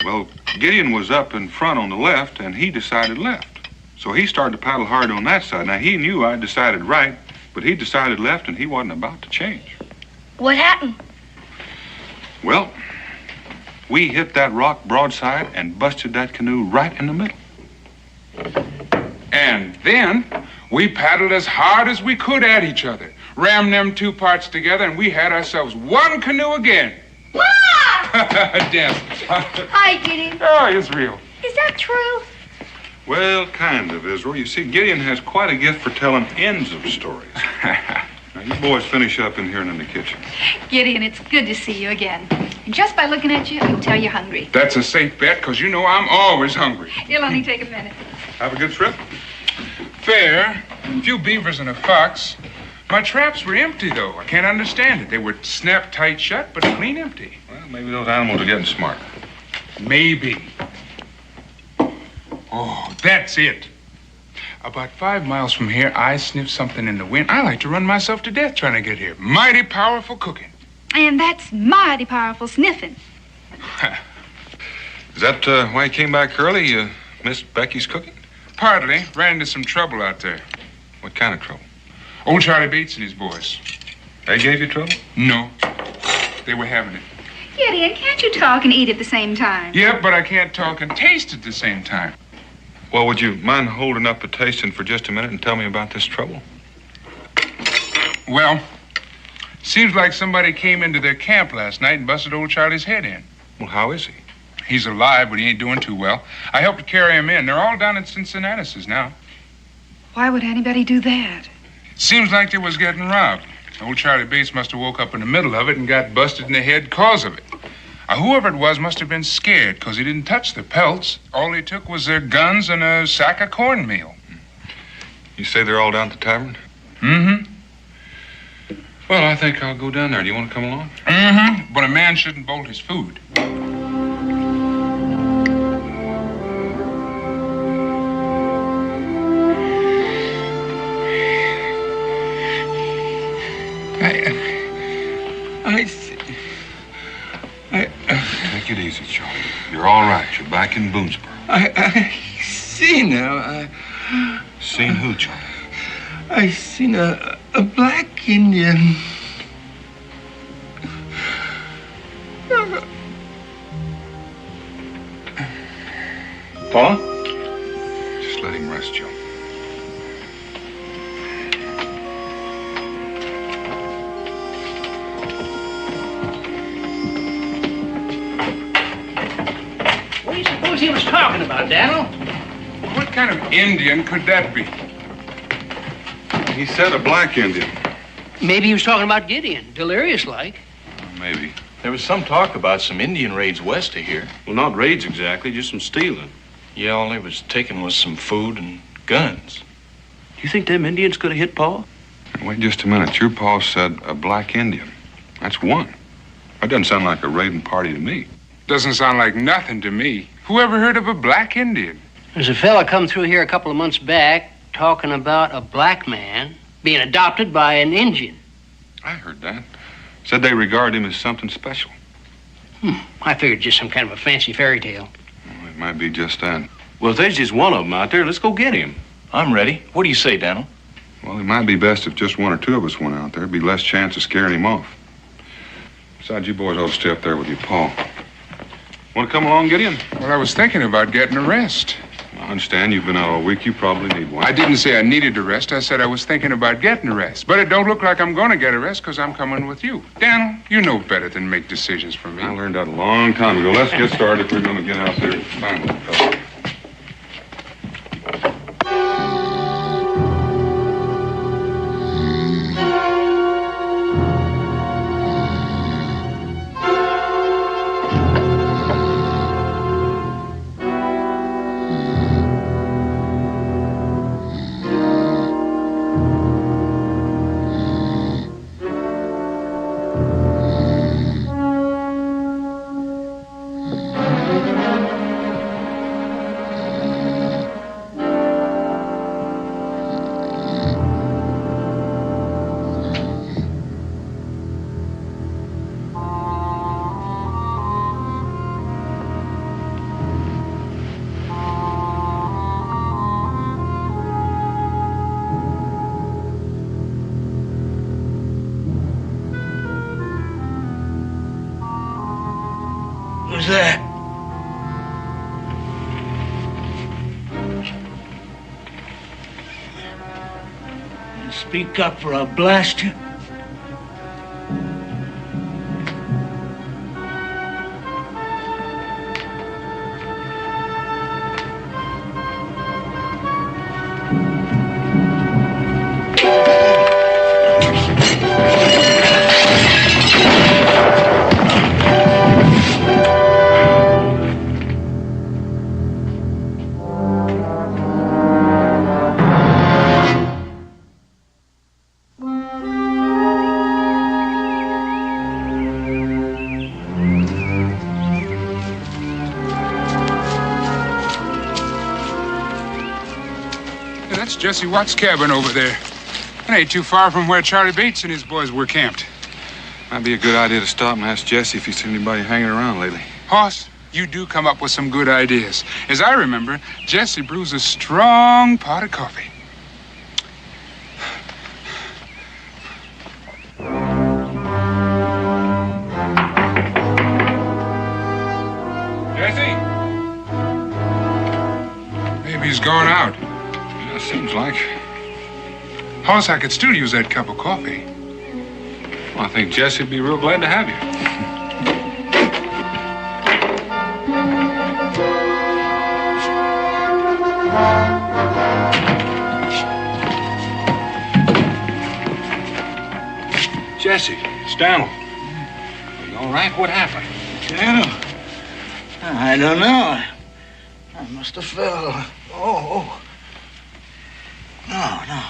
Well, Gideon was up in front on the left, and he decided left. So he started to paddle hard on that side. Now, he knew I decided right, but he decided left, and he wasn't about to change. What happened? Well, we hit that rock broadside and busted that canoe right in the middle. And then we paddled as hard as we could at each other, rammed them two parts together, and we had ourselves one canoe again. Damn. Hi, Gideon. Oh, it's real. Is that true? Well, kind of, Israel. You see, Gideon has quite a gift for telling ends of stories. Now, you boys finish up in here and in the kitchen. Gideon, it's good to see you again. And just by looking at you, I can tell you're hungry. That's a safe bet, because you know I'm always hungry. It'll only take a minute. Have a good trip. Fair. A few beavers and a fox. My traps were empty, though. I can't understand it. They were snapped tight shut, but clean empty. Well, maybe those animals are getting smart. Maybe. Oh, that's it. About 5 miles from here, I sniffed something in the wind. I like to run myself to death trying to get here. Mighty powerful cooking. And that's mighty powerful sniffing. Is that why you came back early? You missed Becky's cooking? Partly. Ran into some trouble out there. What kind of trouble? Old Charlie Bates and his boys. They gave you trouble? No. They were having it. Gideon, can't you talk and eat at the same time? Yeah, but I can't talk and taste at the same time. Well, would you mind holding up the tasting for just a minute and tell me about this trouble? Well, seems like somebody came into their camp last night and busted old Charlie's head in. Well, how is he? He's alive, but he ain't doing too well. I helped to carry him in. They're all down in Cincinnati's now. Why would anybody do that? Seems like they was getting robbed. Old Charlie Bates must have woke up in the middle of it and got busted in the head cause of it. Whoever it was must have been scared, because he didn't touch the pelts. All he took was their guns and a sack of cornmeal. You say they're all down at the tavern? Mm-hmm. Well, I think I'll go down there. Do you want to come along? Mm-hmm. But a man shouldn't bolt his food. Take it easy, Charlie. You're all right. You're back in Boonesboro. I see now. Seen who, Charlie? I seen a black Indian. Paul? Just let him rest, Joe. What do you suppose he was talking about, Daniel? What kind of Indian could that be? He said a black Indian. Maybe he was talking about Gideon, delirious-like. Maybe. There was some talk about some Indian raids west of here. Well, not raids exactly, just some stealing. Yeah, all they was taking was some food and guns. Do you think them Indians could have hit Pa? Wait just a minute. Your pa said a black Indian. That's one. That doesn't sound like a raiding party to me. Doesn't sound like nothing to me. Who ever heard of a black Indian? There's a fella come through here a couple of months back talking about a black man being adopted by an Indian. I heard that. Said they regard him as something special. I figured just some kind of a fancy fairy tale. Well, it might be just that. Well, if there's just one of them out there, let's go get him. I'm ready. What do you say, Daniel? Well, it might be best if just one or two of us went out there. There'd be less chance of scaring him off. Besides, you boys ought to stay up there with your pa. Want to come along, Gideon? Well, I was thinking about getting a rest. I understand you've been out all week. You probably need one. I didn't say I needed a rest. I said I was thinking about getting a rest. But it don't look like I'm going to get a rest because I'm coming with you. Daniel, you know better than make decisions for me. I learned that a long time ago. Let's get started if we're going to get out there and find one fellow. that? Speak up or I'll blast you. That's Jesse Watt's cabin over there. It ain't too far from where Charlie Bates and his boys were camped. Might be a good idea to stop and ask Jesse if he's seen anybody hanging around lately. Hoss, you do come up with some good ideas. As I remember, Jesse brews a strong pot of coffee. Jesse? Maybe he's gone out. Yeah, seems like. Hoss, I could still use that cup of coffee. Well, I think Jesse'd be real glad to have you. Jesse, it's Daniel. You all right? What happened? Daniel? I don't know. I must have fell. Oh. No.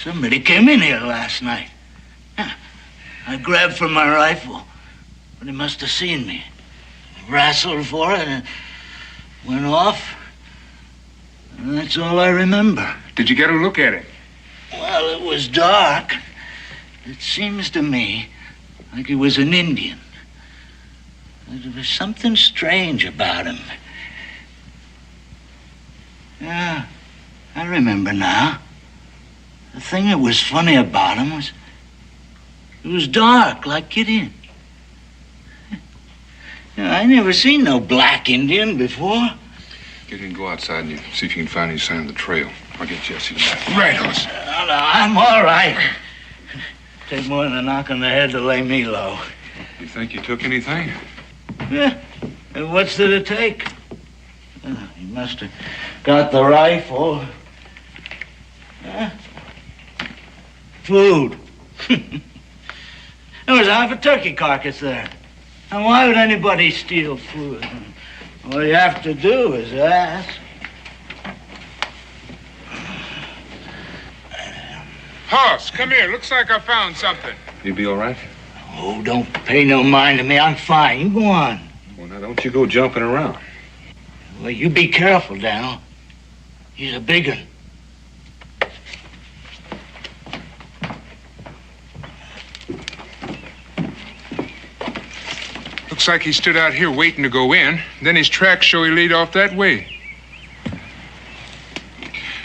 Somebody came in here last night. I grabbed for my rifle, but he must have seen me. I wrestled for it and went off. And that's all I remember. Did you get a look at it? Well, it was dark. It seems to me like he was an Indian. There was something strange about him. Yeah, I remember now. The thing that was funny about him was it was dark like Gideon. I never seen no black Indian before. Gideon, go outside and see if you can find any sign of the trail. I'll get Jesse to back. Right, Hoss. No, I'm all right. Take more than a knock on the head to lay me low. You think you took anything? Yeah. And what's there to take? He must have got the rifle. Food. There was half a turkey carcass there. And why would anybody steal food? All you have to do is ask. Hoss, come here. Looks like I found something. You be all right? Oh, don't pay no mind to me. I'm fine. You go on. Well, now, don't you go jumping around. Well, you be careful, Daniel. He's a big one. Looks like he stood out here waiting to go in. Then his tracks show he laid off that way.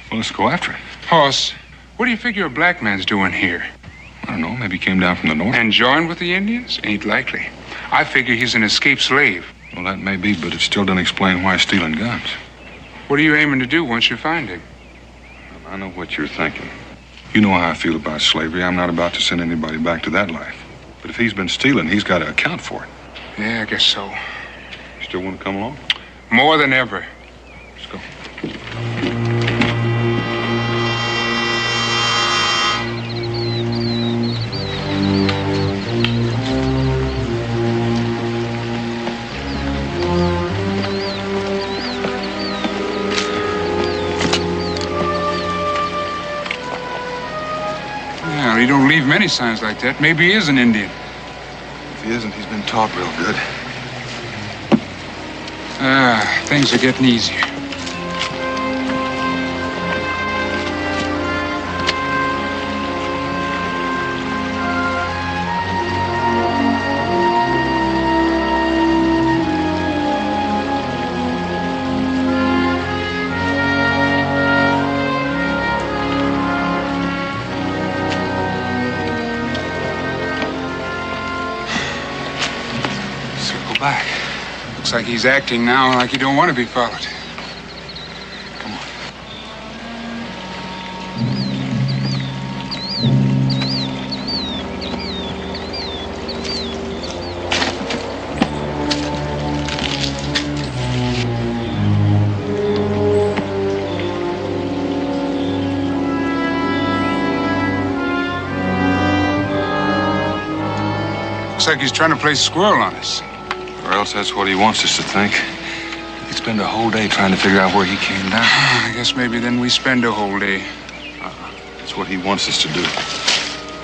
Well, let's go after it. Hoss, what do you figure a black man's doing here? I don't know. Maybe he came down from the north. And joined with the Indians? Ain't likely. I figure he's an escaped slave. Well, that may be, but it still doesn't explain why he's stealing guns. What are you aiming to do once you find him? I know what you're thinking. You know how I feel about slavery. I'm not about to send anybody back to that life. But if he's been stealing, he's got to account for it. Yeah, I guess so. You still want to come along? More than ever. Let's go. Well, he don't leave many signs like that. Maybe he is an Indian. If he isn't, he's been taught real good. Things are getting easier. Circle back. Looks like he's acting now like he don't want to be followed. Looks like he's trying to play squirrel on us. Or else that's what he wants us to think. We could spend a whole day trying to figure out where he came down. I guess maybe then we spend a whole day. That's what he wants us to do.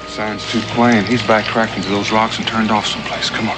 Sign's too plain. He's backtracked into those rocks and turned off someplace. Come on.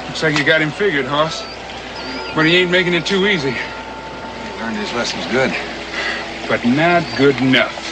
Looks like you got him figured, Hoss. But he ain't making it too easy. He learned his lessons good. But not good enough.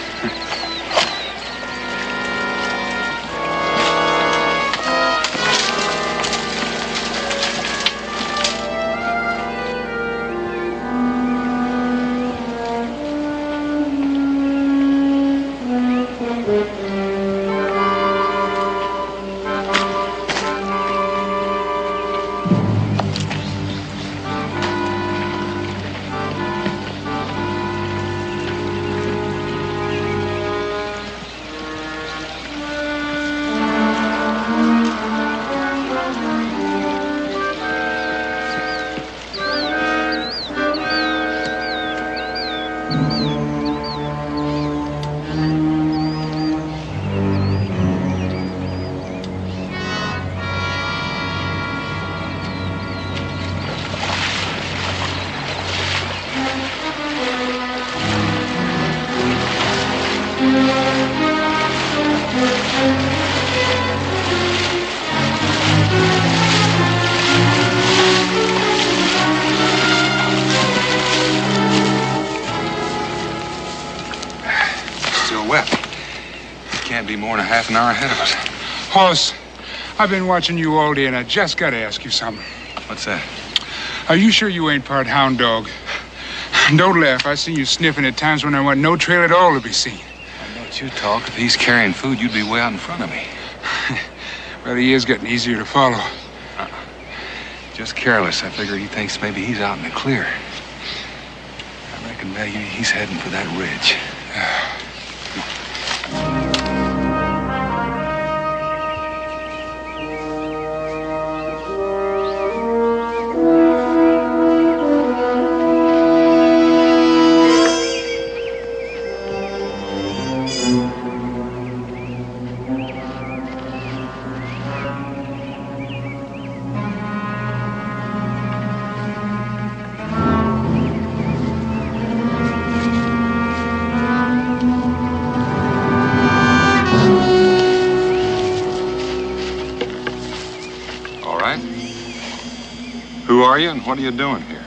Be more than a half an hour ahead of us. Hoss, I've been watching you all day, and I just got to ask you something. What's that? Are you sure you ain't part hound dog? Don't laugh. I seen you sniffing at times when there wasn't no trail at all to be seen. I know you talk. If he's carrying food, you'd be way out in front of me. Well, he is getting easier to follow. Just careless. I figure he thinks maybe he's out in the clear. I reckon maybe he's heading for that ridge. Who are you and what are you doing here?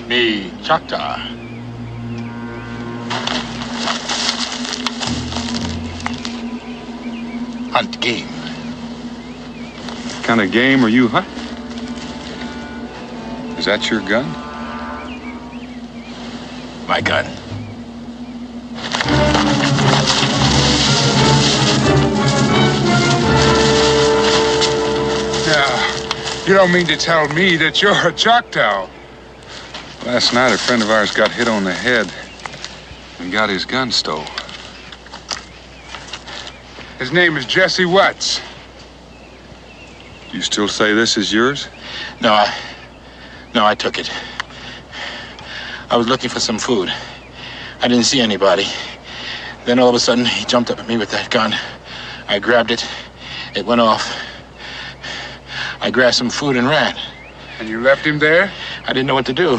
Me, Choctaw. Hunt game. What kind of game are you hunting? Is that your gun? My gun. You don't mean to tell me that you're a Choctaw? Last night, a friend of ours got hit on the head and got his gun stole. His name is Jesse Watts. You still say this is yours? No, I took it. I was looking for some food. I didn't see anybody. Then all of a sudden, he jumped up at me with that gun. I grabbed it. It went off. I grabbed some food and ran. And you left him there? I didn't know what to do.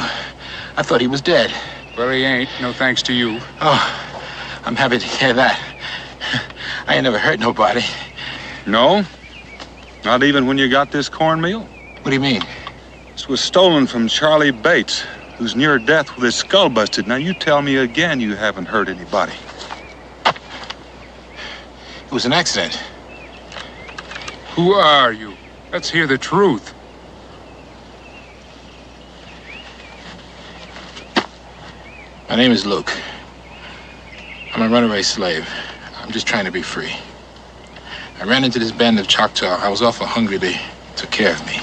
I thought he was dead. Well, he ain't. No thanks to you. Oh, I'm happy to hear that. I ain't never hurt nobody. No? Not even when you got this cornmeal? What do you mean? This was stolen from Charlie Bates, who's near death with his skull busted. Now, you tell me again you haven't hurt anybody. It was an accident. Who are you? Let's hear the truth. My name is Luke. I'm a runaway slave. I'm just trying to be free. I ran into this band of Choctaw. I was awful hungry. They took care of me.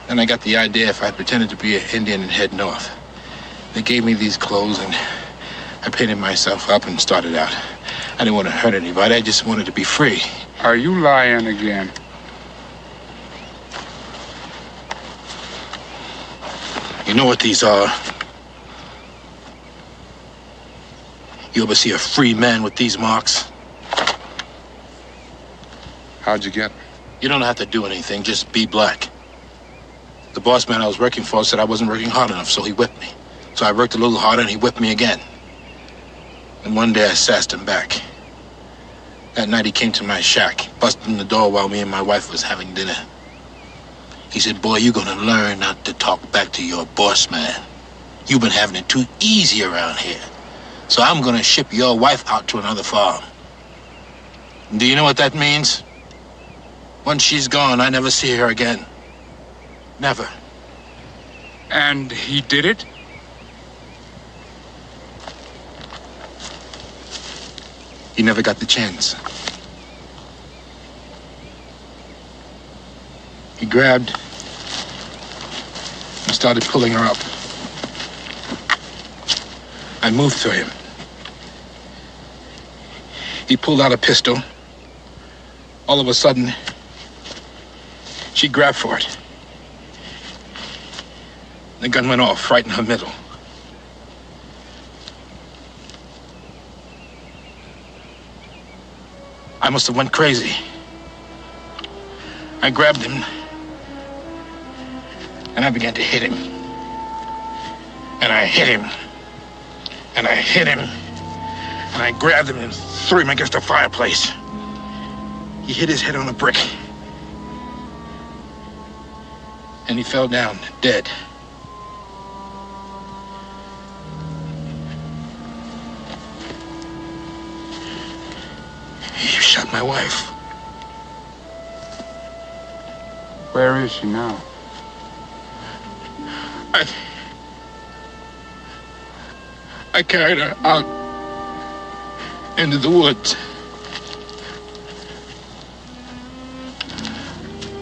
Then I got the idea if I pretended to be an Indian and head north. They gave me these clothes and I painted myself up and started out. I didn't want to hurt anybody. I just wanted to be free. Are you lying again? You know what these are? You ever see a free man with these marks? How'd you get them? You don't have to do anything, just be black. The boss man I was working for said I wasn't working hard enough, so he whipped me. So I worked a little harder and he whipped me again. And one day I sassed him back. That night he came to my shack, busted in the door while me and my wife was having dinner. He said, boy, you're gonna learn not to talk back to your boss man. You've been having it too easy around here. So I'm gonna ship your wife out to another farm. Do you know what that means? Once she's gone, I never see her again. Never. And he did it? He never got the chance. He grabbed and started pulling her up. I moved to him. He pulled out a pistol. All of a sudden, she grabbed for it. The gun went off right in her middle. I must have went crazy. I grabbed him, and I began to hit him. And I hit him, and I hit him, and I grabbed him and threw him against the fireplace. He hit his head on a brick, and he fell down dead. You shot my wife. Where is she now? I carried her out into the woods.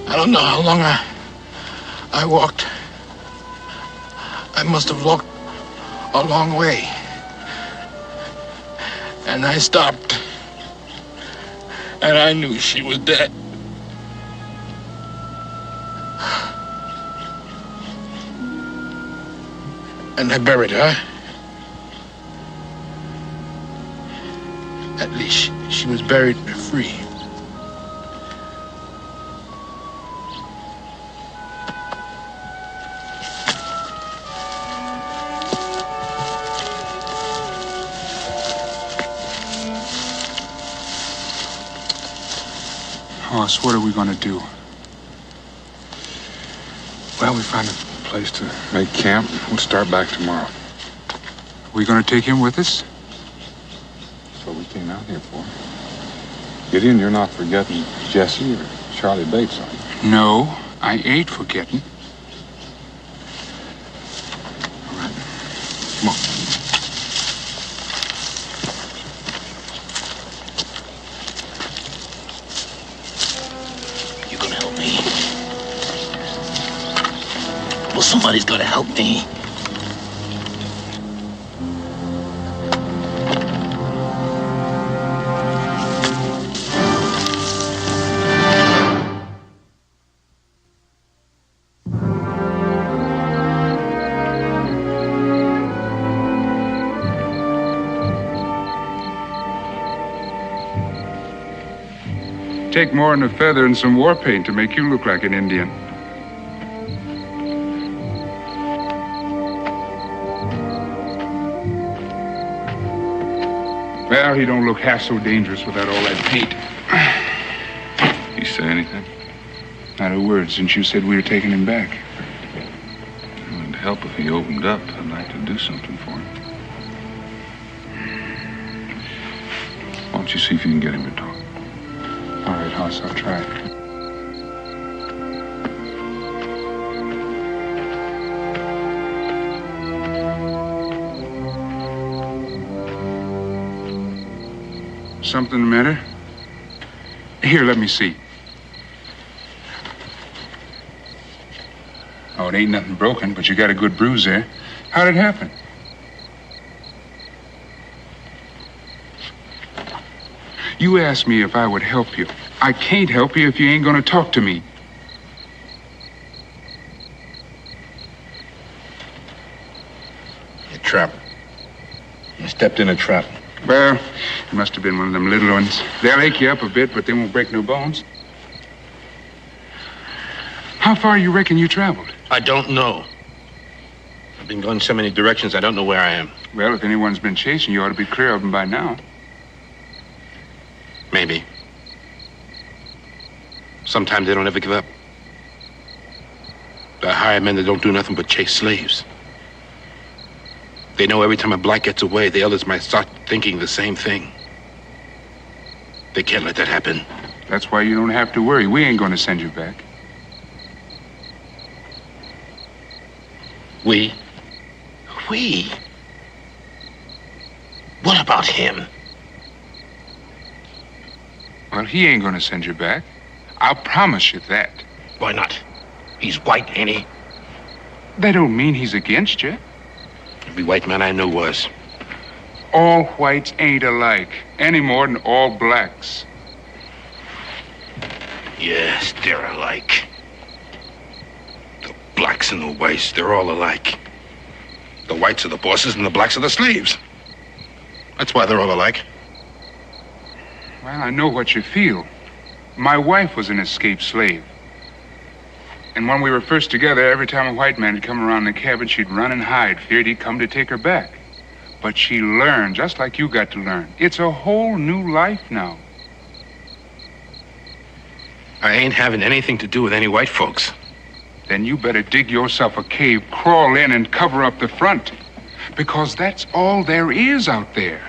I don't know how long I walked. I must have walked a long way. And I stopped. And I knew she was dead. And I buried her. At least she was buried free. Hoss, what are we gonna do? Well, we find a place to make camp. We'll start back tomorrow. Are we gonna take him with us? That's what we came out here for. Gideon, you're not forgetting Jesse or Charlie Bates, are you? No, I ain't forgetting. All right. Come on. You gonna help me? Well, somebody's gotta help me. Take more than a feather and some war paint to make you look like an Indian. Well, he don't look half so dangerous without all that paint. You say anything? Not a word since you said we were taking him back. It would help if he opened up. I'd like to do something for him. Why don't you see if you can get him to talk? All right, Hoss, I'll try. Something the matter? Here, let me see. Oh, it ain't nothing broken, but you got a good bruise there. How'd it happen? You asked me if I would help you. I can't help you if you ain't gonna talk to me. You trap. You stepped in a trap. Well, it must have been one of them little ones. They'll ache you up a bit, but they won't break no bones. How far you reckon you traveled? I don't know. I've been going so many directions, I don't know where I am. Well, if anyone's been chasing you, ought to be clear of them by now. Maybe. Sometimes they don't ever give up. They hire men that don't do nothing but chase slaves. They know every time a black gets away, the others might start thinking the same thing. They can't let that happen. That's why you don't have to worry. We ain't gonna send you back. We? We? What about him? Well, he ain't gonna send you back. I'll promise you that. Why not? He's white, ain't he? That don't mean he's against you. Every white man I know was. All whites ain't alike, any more than all blacks. Yes, they're alike. The blacks and the whites, they're all alike. The whites are the bosses and the blacks are the slaves. That's why they're all alike. Well, I know what you feel. My wife was an escaped slave. And when we were first together, every time a white man had come around the cabin, she'd run and hide, feared he'd come to take her back. But she learned, just like you got to learn. It's a whole new life now. I ain't having anything to do with any white folks. Then you better dig yourself a cave, crawl in, and cover up the front. Because that's all there is out there.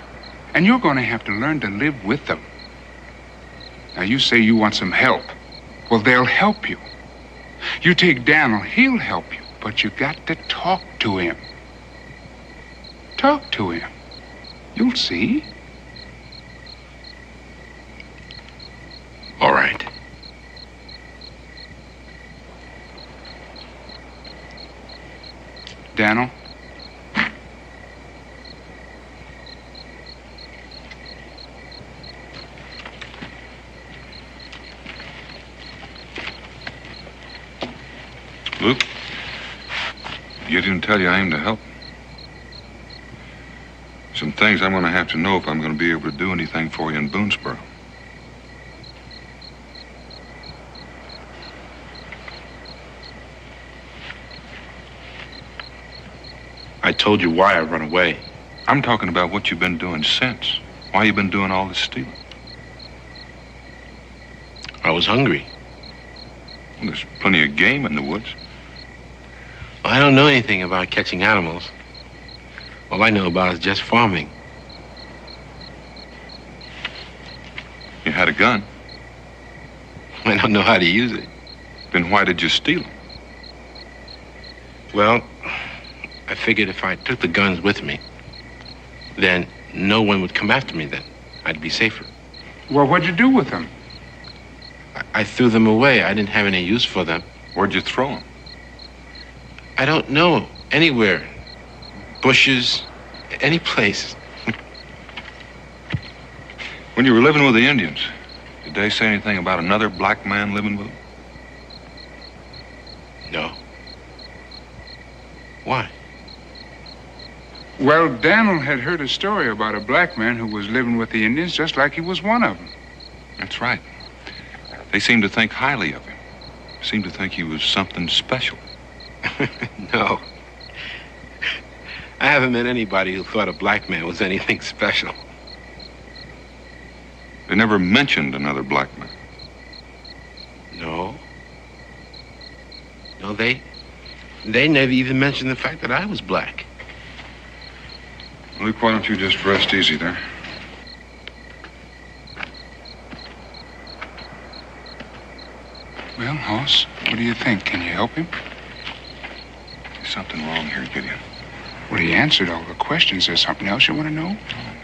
And you're going to have to learn to live with them. Now, you say you want some help. Well, they'll help you. You take Daniel, he'll help you. But you got to talk to him. Talk to him. You'll see. All right. Daniel? Luke, you didn't tell you I aim to help. Some things I'm going to have to know if I'm going to be able to do anything for you in Boonesboro. I told you why I run away. I'm talking about what you've been doing since. Why you been doing all this stealing? I was hungry. Well, there's plenty of game in the woods. Well, I don't know anything about catching animals. All I know about is just farming. You had a gun. I don't know how to use it. Then why did you steal them? Well, I figured if I took the guns with me, then no one would come after me then. I'd be safer. Well, what'd you do with them? I threw them away. I didn't have any use for them. Where'd you throw them? I don't know. Anywhere. Bushes. Any place. When you were living with the Indians, did they say anything about another black man living with them? No. Why? Well, Daniel had heard a story about a black man who was living with the Indians just like he was one of them. That's right. They seemed to think highly of him. Seemed to think he was something special. No. I haven't met anybody who thought a black man was anything special. They never mentioned another black man. No. No, they never even mentioned the fact that I was black. Luke, why don't you just rest easy there? Well, Hoss, what do you think? Can you help him? There's something wrong here, Gideon. Well, he answered all the questions. There's something else you want to know?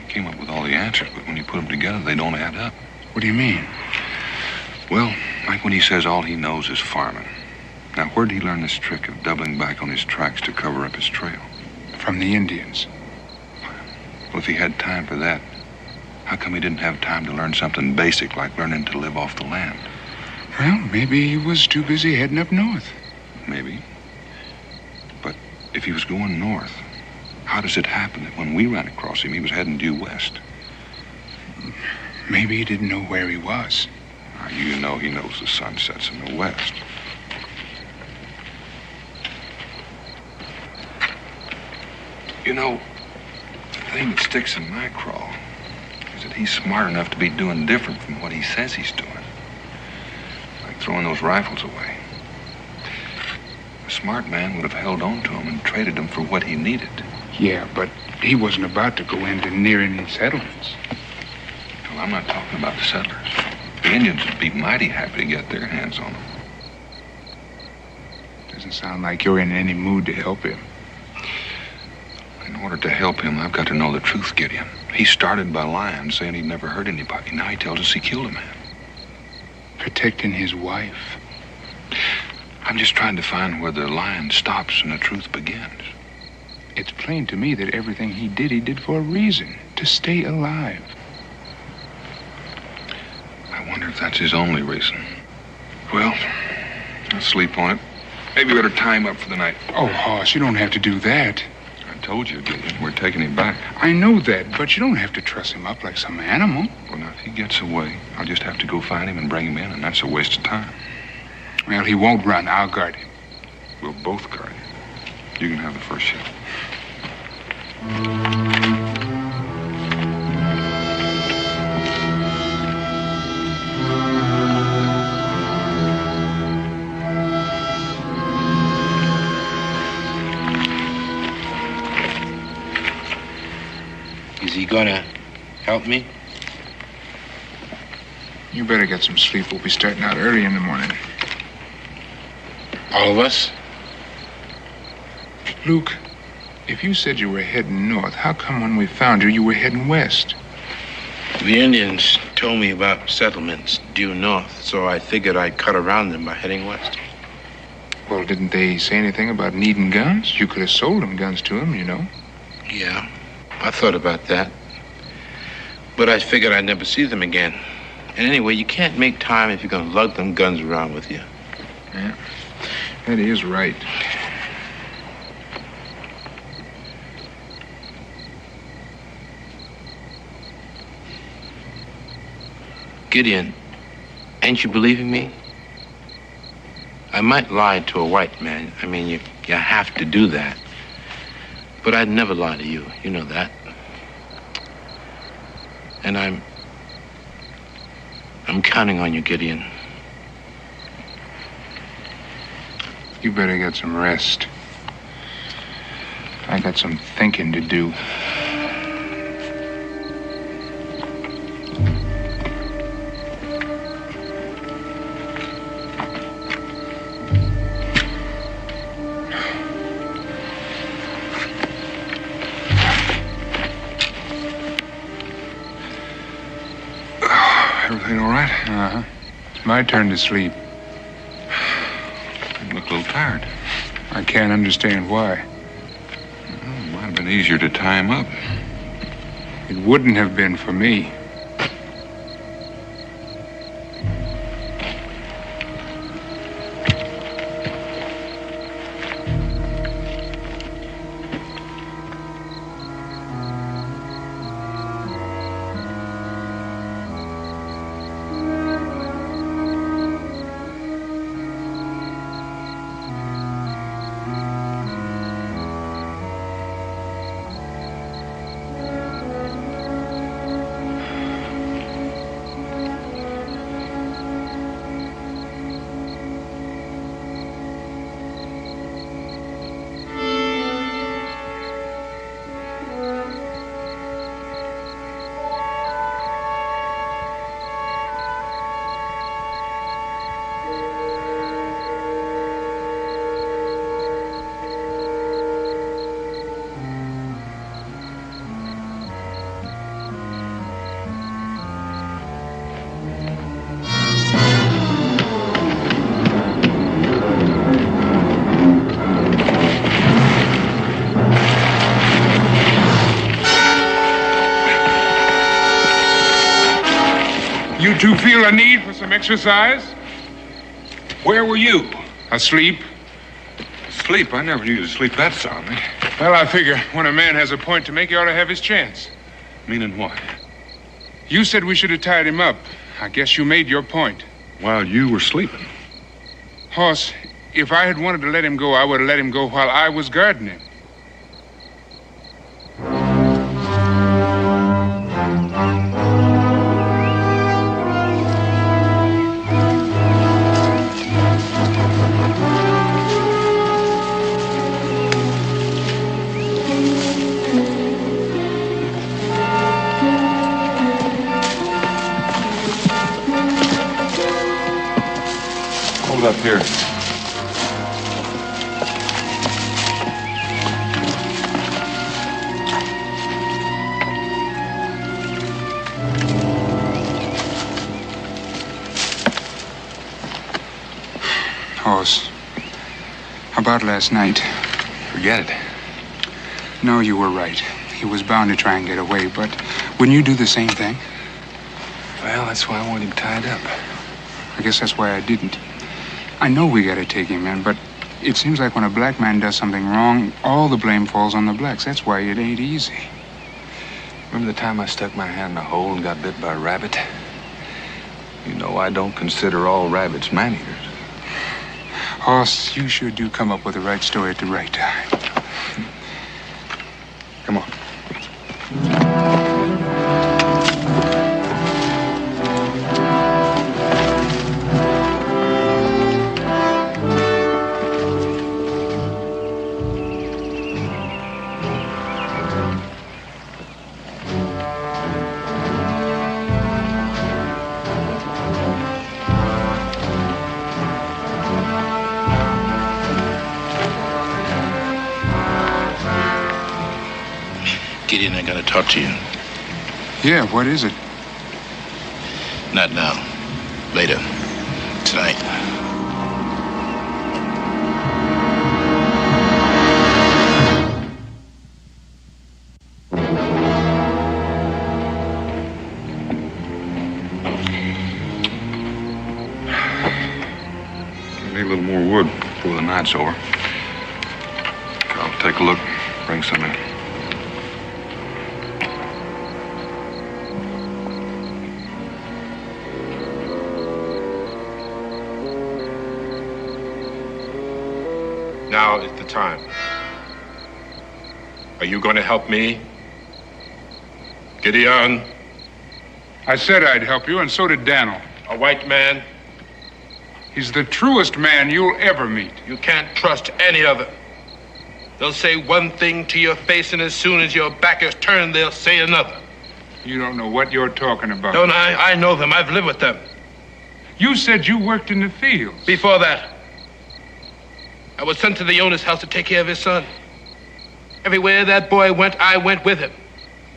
He came up with all the answers, but when you put them together, they don't add up. What do you mean? Well, like when he says all he knows is farming. Now, where'd he learn this trick of doubling back on his tracks to cover up his trail? From the Indians. Well, if he had time for that, how come he didn't have time to learn something basic like learning to live off the land? Well, maybe he was too busy heading up north. Maybe. But if he was going north, how does it happen that when we ran across him, he was heading due west? Maybe he didn't know where he was. Now, you know he knows the sun sets in the west. You know, the thing that sticks in my craw is that he's smart enough to be doing different from what he says he's doing. Like throwing those rifles away. A smart man would have held on to them and traded them for what he needed. Yeah, but he wasn't about to go into near any settlements. Well, I'm not talking about the settlers. The Indians would be mighty happy to get their hands on them. Doesn't sound like you're in any mood to help him. In order to help him, I've got to know the truth, Gideon. He started by lying, saying he'd never hurt anybody. Now he tells us he killed a man. Protecting his wife. I'm just trying to find where the lying stops and the truth begins. It's plain to me that everything he did for a reason. To stay alive. I wonder if that's his only reason. Well, I'll sleep on it. Maybe we better tie him up for the night. Oh, Hoss, you don't have to do that. I told you, Gideon, we're taking him back. I know that, but you don't have to truss him up like some animal. Well, now, if he gets away, I'll just have to go find him and bring him in, and that's a waste of time. Well, he won't run. I'll guard him. We'll both guard him. You can have the first shot. Is he gonna help me? You better get some sleep. We'll be starting out early in the morning. All of us? Luke, if you said you were heading north, how come when we found you, you were heading west? The Indians told me about settlements due north, so I figured I'd cut around them by heading west. Well, didn't they say anything about needing guns? You could have sold them guns to them, you know. Yeah, I thought about that. But I figured I'd never see them again. And anyway, you can't make time if you're gonna lug them guns around with you. Yeah, that is right. Gideon, ain't you believing me? I might lie to a white man. I mean, you have to do that. But I'd never lie to you. You know that. And I'm counting on you, Gideon. You better get some rest. I got some thinking to do. Everything all right? Uh-huh. It's my turn to sleep. You look a little tired. I can't understand why. Well, it might have been easier to tie him up. It wouldn't have been for me. You two feel a need for some exercise? Where were you? Asleep. Sleep? I never knew you to sleep that soundly. Well, I figure when a man has a point to make, he ought to have his chance. Meaning what? You said we should have tied him up. I guess you made your point. While you were sleeping. Hoss, if I had wanted to let him go, I would have let him go while I was guarding him. Hold up here. Hoss, about last night. Forget it. No, you were right. He was bound to try and get away, but wouldn't you do the same thing? Well, that's why I want him tied up. I guess that's why I didn't. I know we gotta take him in, but it seems like when a black man does something wrong, all the blame falls on the blacks. That's why it ain't easy. Remember the time I stuck my hand in a hole and got bit by a rabbit? You know I don't consider all rabbits man-eaters. Hoss, you sure do come up with the right story at the right time. Come on. Gideon, I gotta talk to you. Yeah, what is it? Not now. Later. Tonight. I need a little more wood before the night's over. I'll take a look, bring some in. Now is the time. Are you going to help me? Gideon? I said I'd help you, and so did Daniel. A white man? He's the truest man you'll ever meet. You can't trust any of them. They'll say one thing to your face, and as soon as your back is turned, they'll say another. You don't know what you're talking about. Don't I? I know them. I've lived with them. You said you worked in the fields. Before that, I was sent to the owner's house to take care of his son. Everywhere that boy went, I went with him.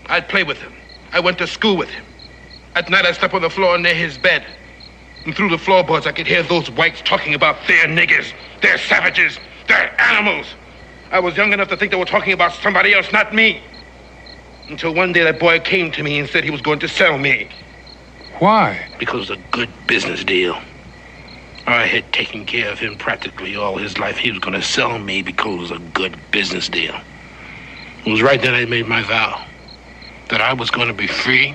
I'd play with him. I went to school with him. At night, I slept on the floor near his bed. And through the floorboards, I could hear those whites talking about their niggers, their savages, their animals. I was young enough to think they were talking about somebody else, not me. Until one day, that boy came to me and said he was going to sell me. Why? Because it was a good business deal. I had taken care of him practically all his life. He was going to sell me because it was a good business deal. It was right then I made my vow that I was going to be free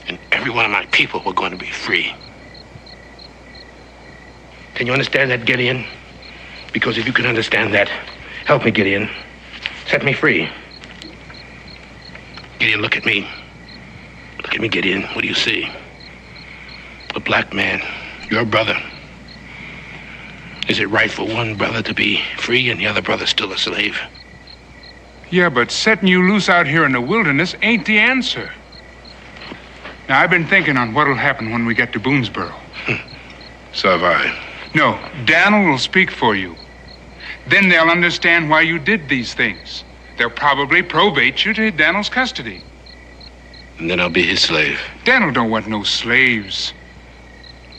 and every one of my people were going to be free. Can you understand that, Gideon? Because if you can understand that, help me, Gideon. Set me free. Gideon, look at me. Look at me, Gideon. What do you see? A black man, your brother. Is it right for one brother to be free and the other brother still a slave? Yeah, but setting you loose out here in the wilderness ain't the answer. Now, I've been thinking on what'll happen when we get to Boonesboro. So have I. No, Daniel will speak for you. Then they'll understand why you did these things. They'll probably probate you to Daniel's custody. And then I'll be his slave. Daniel don't want no slaves.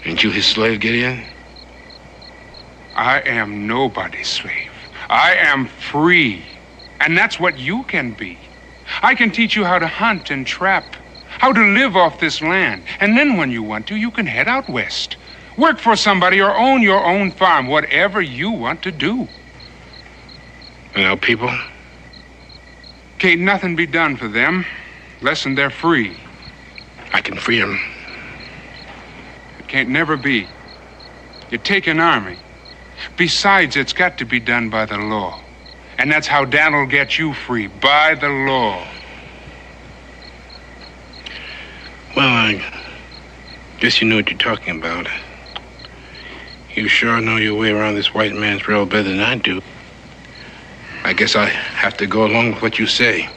Ain't you his slave, Gideon? I am nobody's slave. I am free. And that's what you can be. I can teach you how to hunt and trap. how to live off this land. And then when you want to, you can head out west. Work for somebody or own your own farm, whatever you want to do. You know, people? Can't nothing be done for them, less than they're free. I can free them. It can't never be. You take an army. Besides, it's got to be done by the law. And that's how Dan'll get you free, by the law. Well, I guess you know what you're talking about. You sure know your way around this white man's rail better than I do. I guess I have to go along with what you say.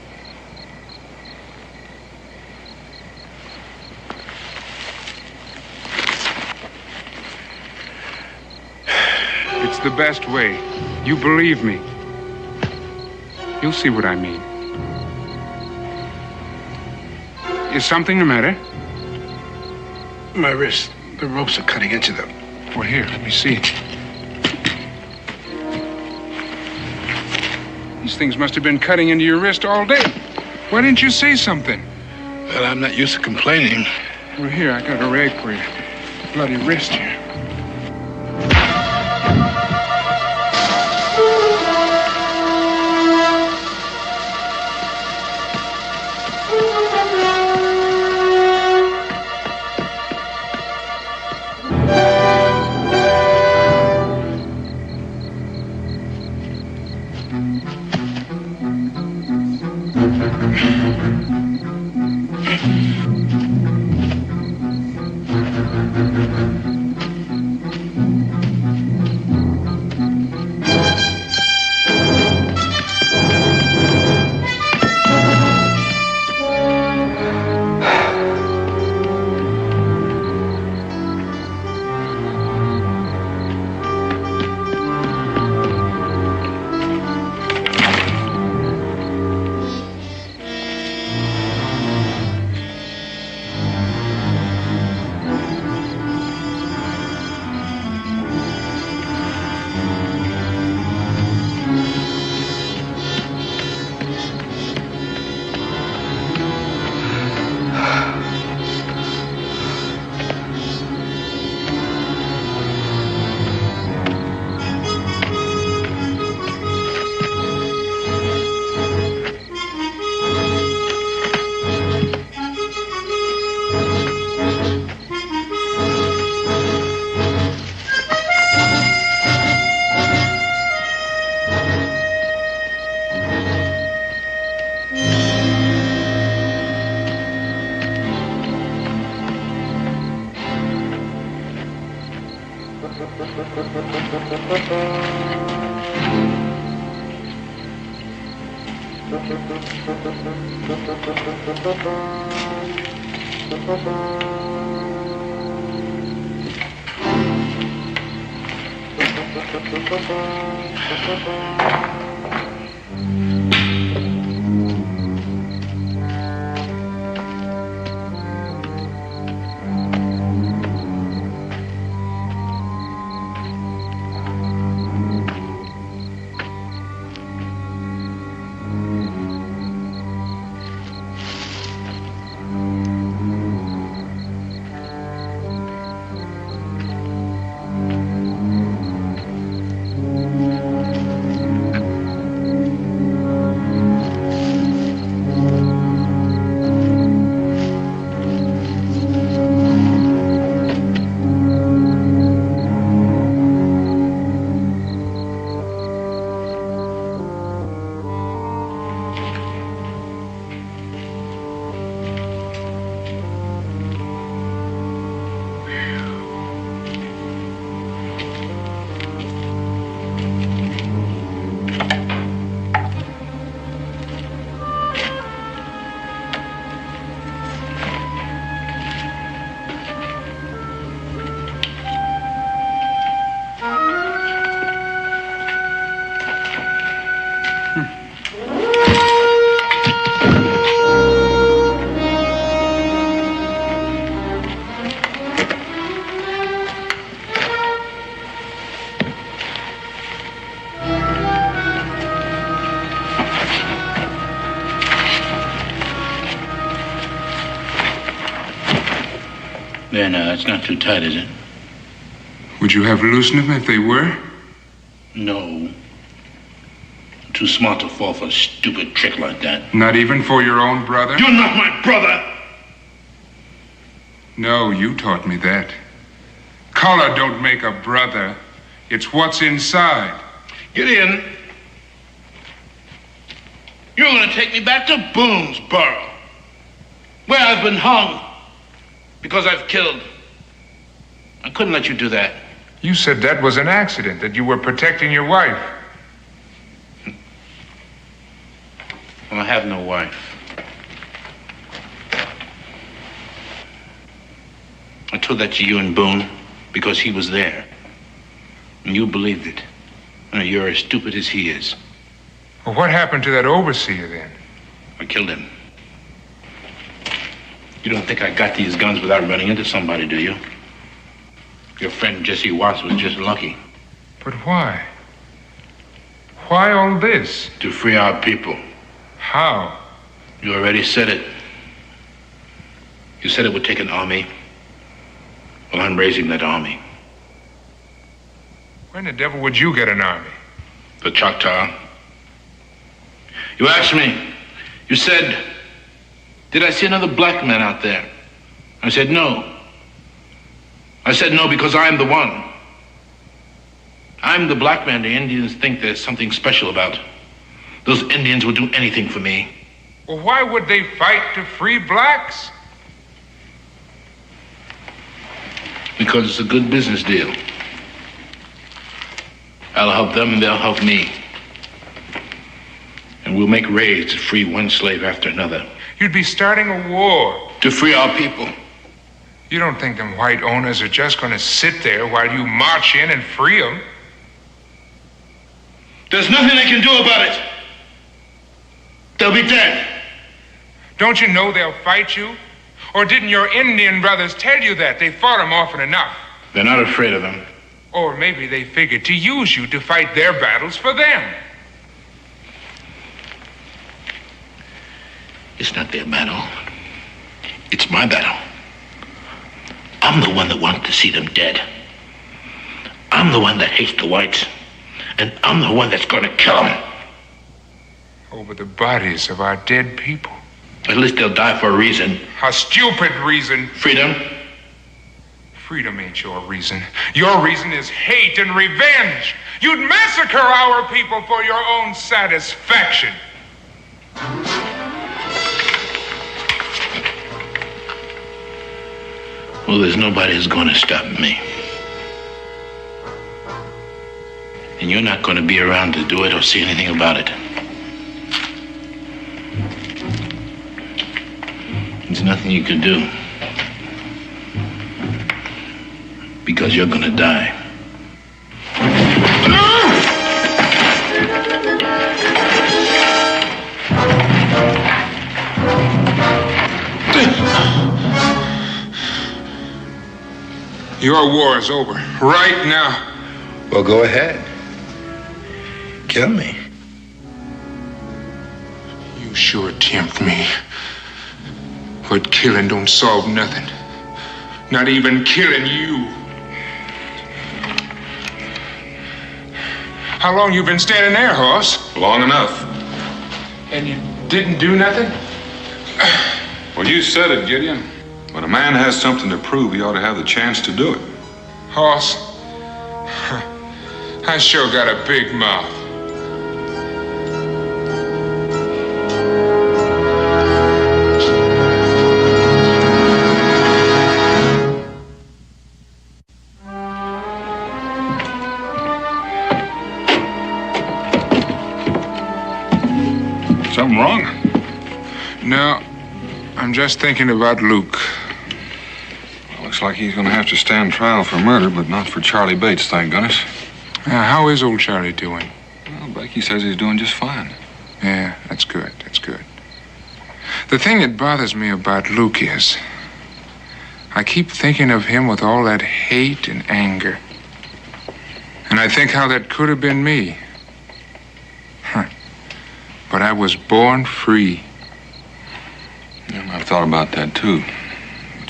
It's the best way. You believe me. You'll see what I mean. Is something the matter? My wrist. The ropes are cutting into them. Well, here, let me see. These things must have been cutting into your wrist all day. Why didn't you say something? Well, I'm not used to complaining. Well, here, I got a rag for you. Bloody wrist here. There now, that's not too tight, is it? Would you have loosened them if they were? No. Too smart to fall for a stupid trick like that. Not even for your own brother? You're not my brother! No, you taught me that. Color don't make a brother. It's what's inside. Gideon, you're gonna take me back to Boonesboro, where I've been hung because I've killed. I couldn't let you do that. You said that was an accident, that you were protecting your wife. Well, I have no wife. I told that to you and Boone because he was there. And you believed it. And you're as stupid as he is. Well, what happened to that overseer then? I killed him. You don't think I got these guns without running into somebody, do you? Your friend Jesse Watts was just lucky. But why? Why all this? To free our people. How? You already said it. You said it would take an army. Well, I'm raising that army. When the devil would you get an army? The Choctaw. You asked me. You said, did I see another black man out there? I said, no. I said no because I'm the one. I'm the black man the Indians think there's something special about. Those Indians would do anything for me. Well, why would they fight to free blacks? Because it's a good business deal. I'll help them and they'll help me. And we'll make raids to free one slave after another. You'd be starting a war. To free our people. You don't think them white owners are just going to sit there while you march in and free them? There's nothing they can do about it. They'll be dead. Don't you know they'll fight you? Or didn't your Indian brothers tell you that? They fought them often enough. They're not afraid of them. Or maybe they figured to use you to fight their battles for them. It's not their battle. It's my battle. I'm the one that wants to see them dead. I'm the one that hates the whites. And I'm the one that's going to kill them. Over the bodies of our dead people. At least they'll die for a reason. A stupid reason. Freedom? Freedom ain't your reason. Your reason is hate and revenge. You'd massacre our people for your own satisfaction. Well, there's nobody who's going to stop me. And you're not going to be around to do it or see anything about it. There's nothing you can do. Because you're going to die. Your war is over right now. Well, go ahead. Kill me. You sure tempt me. But killing don't solve nothing. Not even killing you. How long you been standing there, Hoss? Long enough. And you didn't do nothing? Well, you said it, Gideon. When a man has something to prove, he ought to have the chance to do it. Hoss, I sure got a big mouth. Something wrong? No, I'm just thinking about Luke. Well, looks like he's going to have to stand trial for murder, but not for Charlie Bates, thank goodness. How is old Charlie doing? Well, Becky says he's doing just fine. Yeah, that's good, that's good. The thing that bothers me about Luke is I keep thinking of him with all that hate and anger. And I think how that could have been me. But I was born free. Yeah, I've thought about that, too.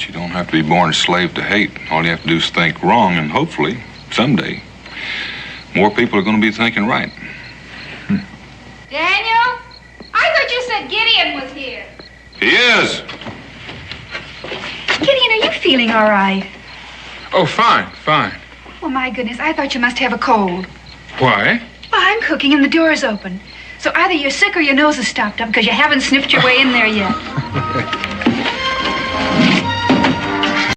But you don't have to be born a slave to hate. All you have to do is think wrong, and hopefully, someday, more people are going to be thinking right. Daniel? I thought you said Gideon was here. He is. Gideon, are you feeling all right? Oh, fine, fine. Oh, my goodness, I thought you must have a cold. Why? Well, I'm cooking and the door's open. So either you're sick or your nose is stopped up because you haven't sniffed your way in there yet.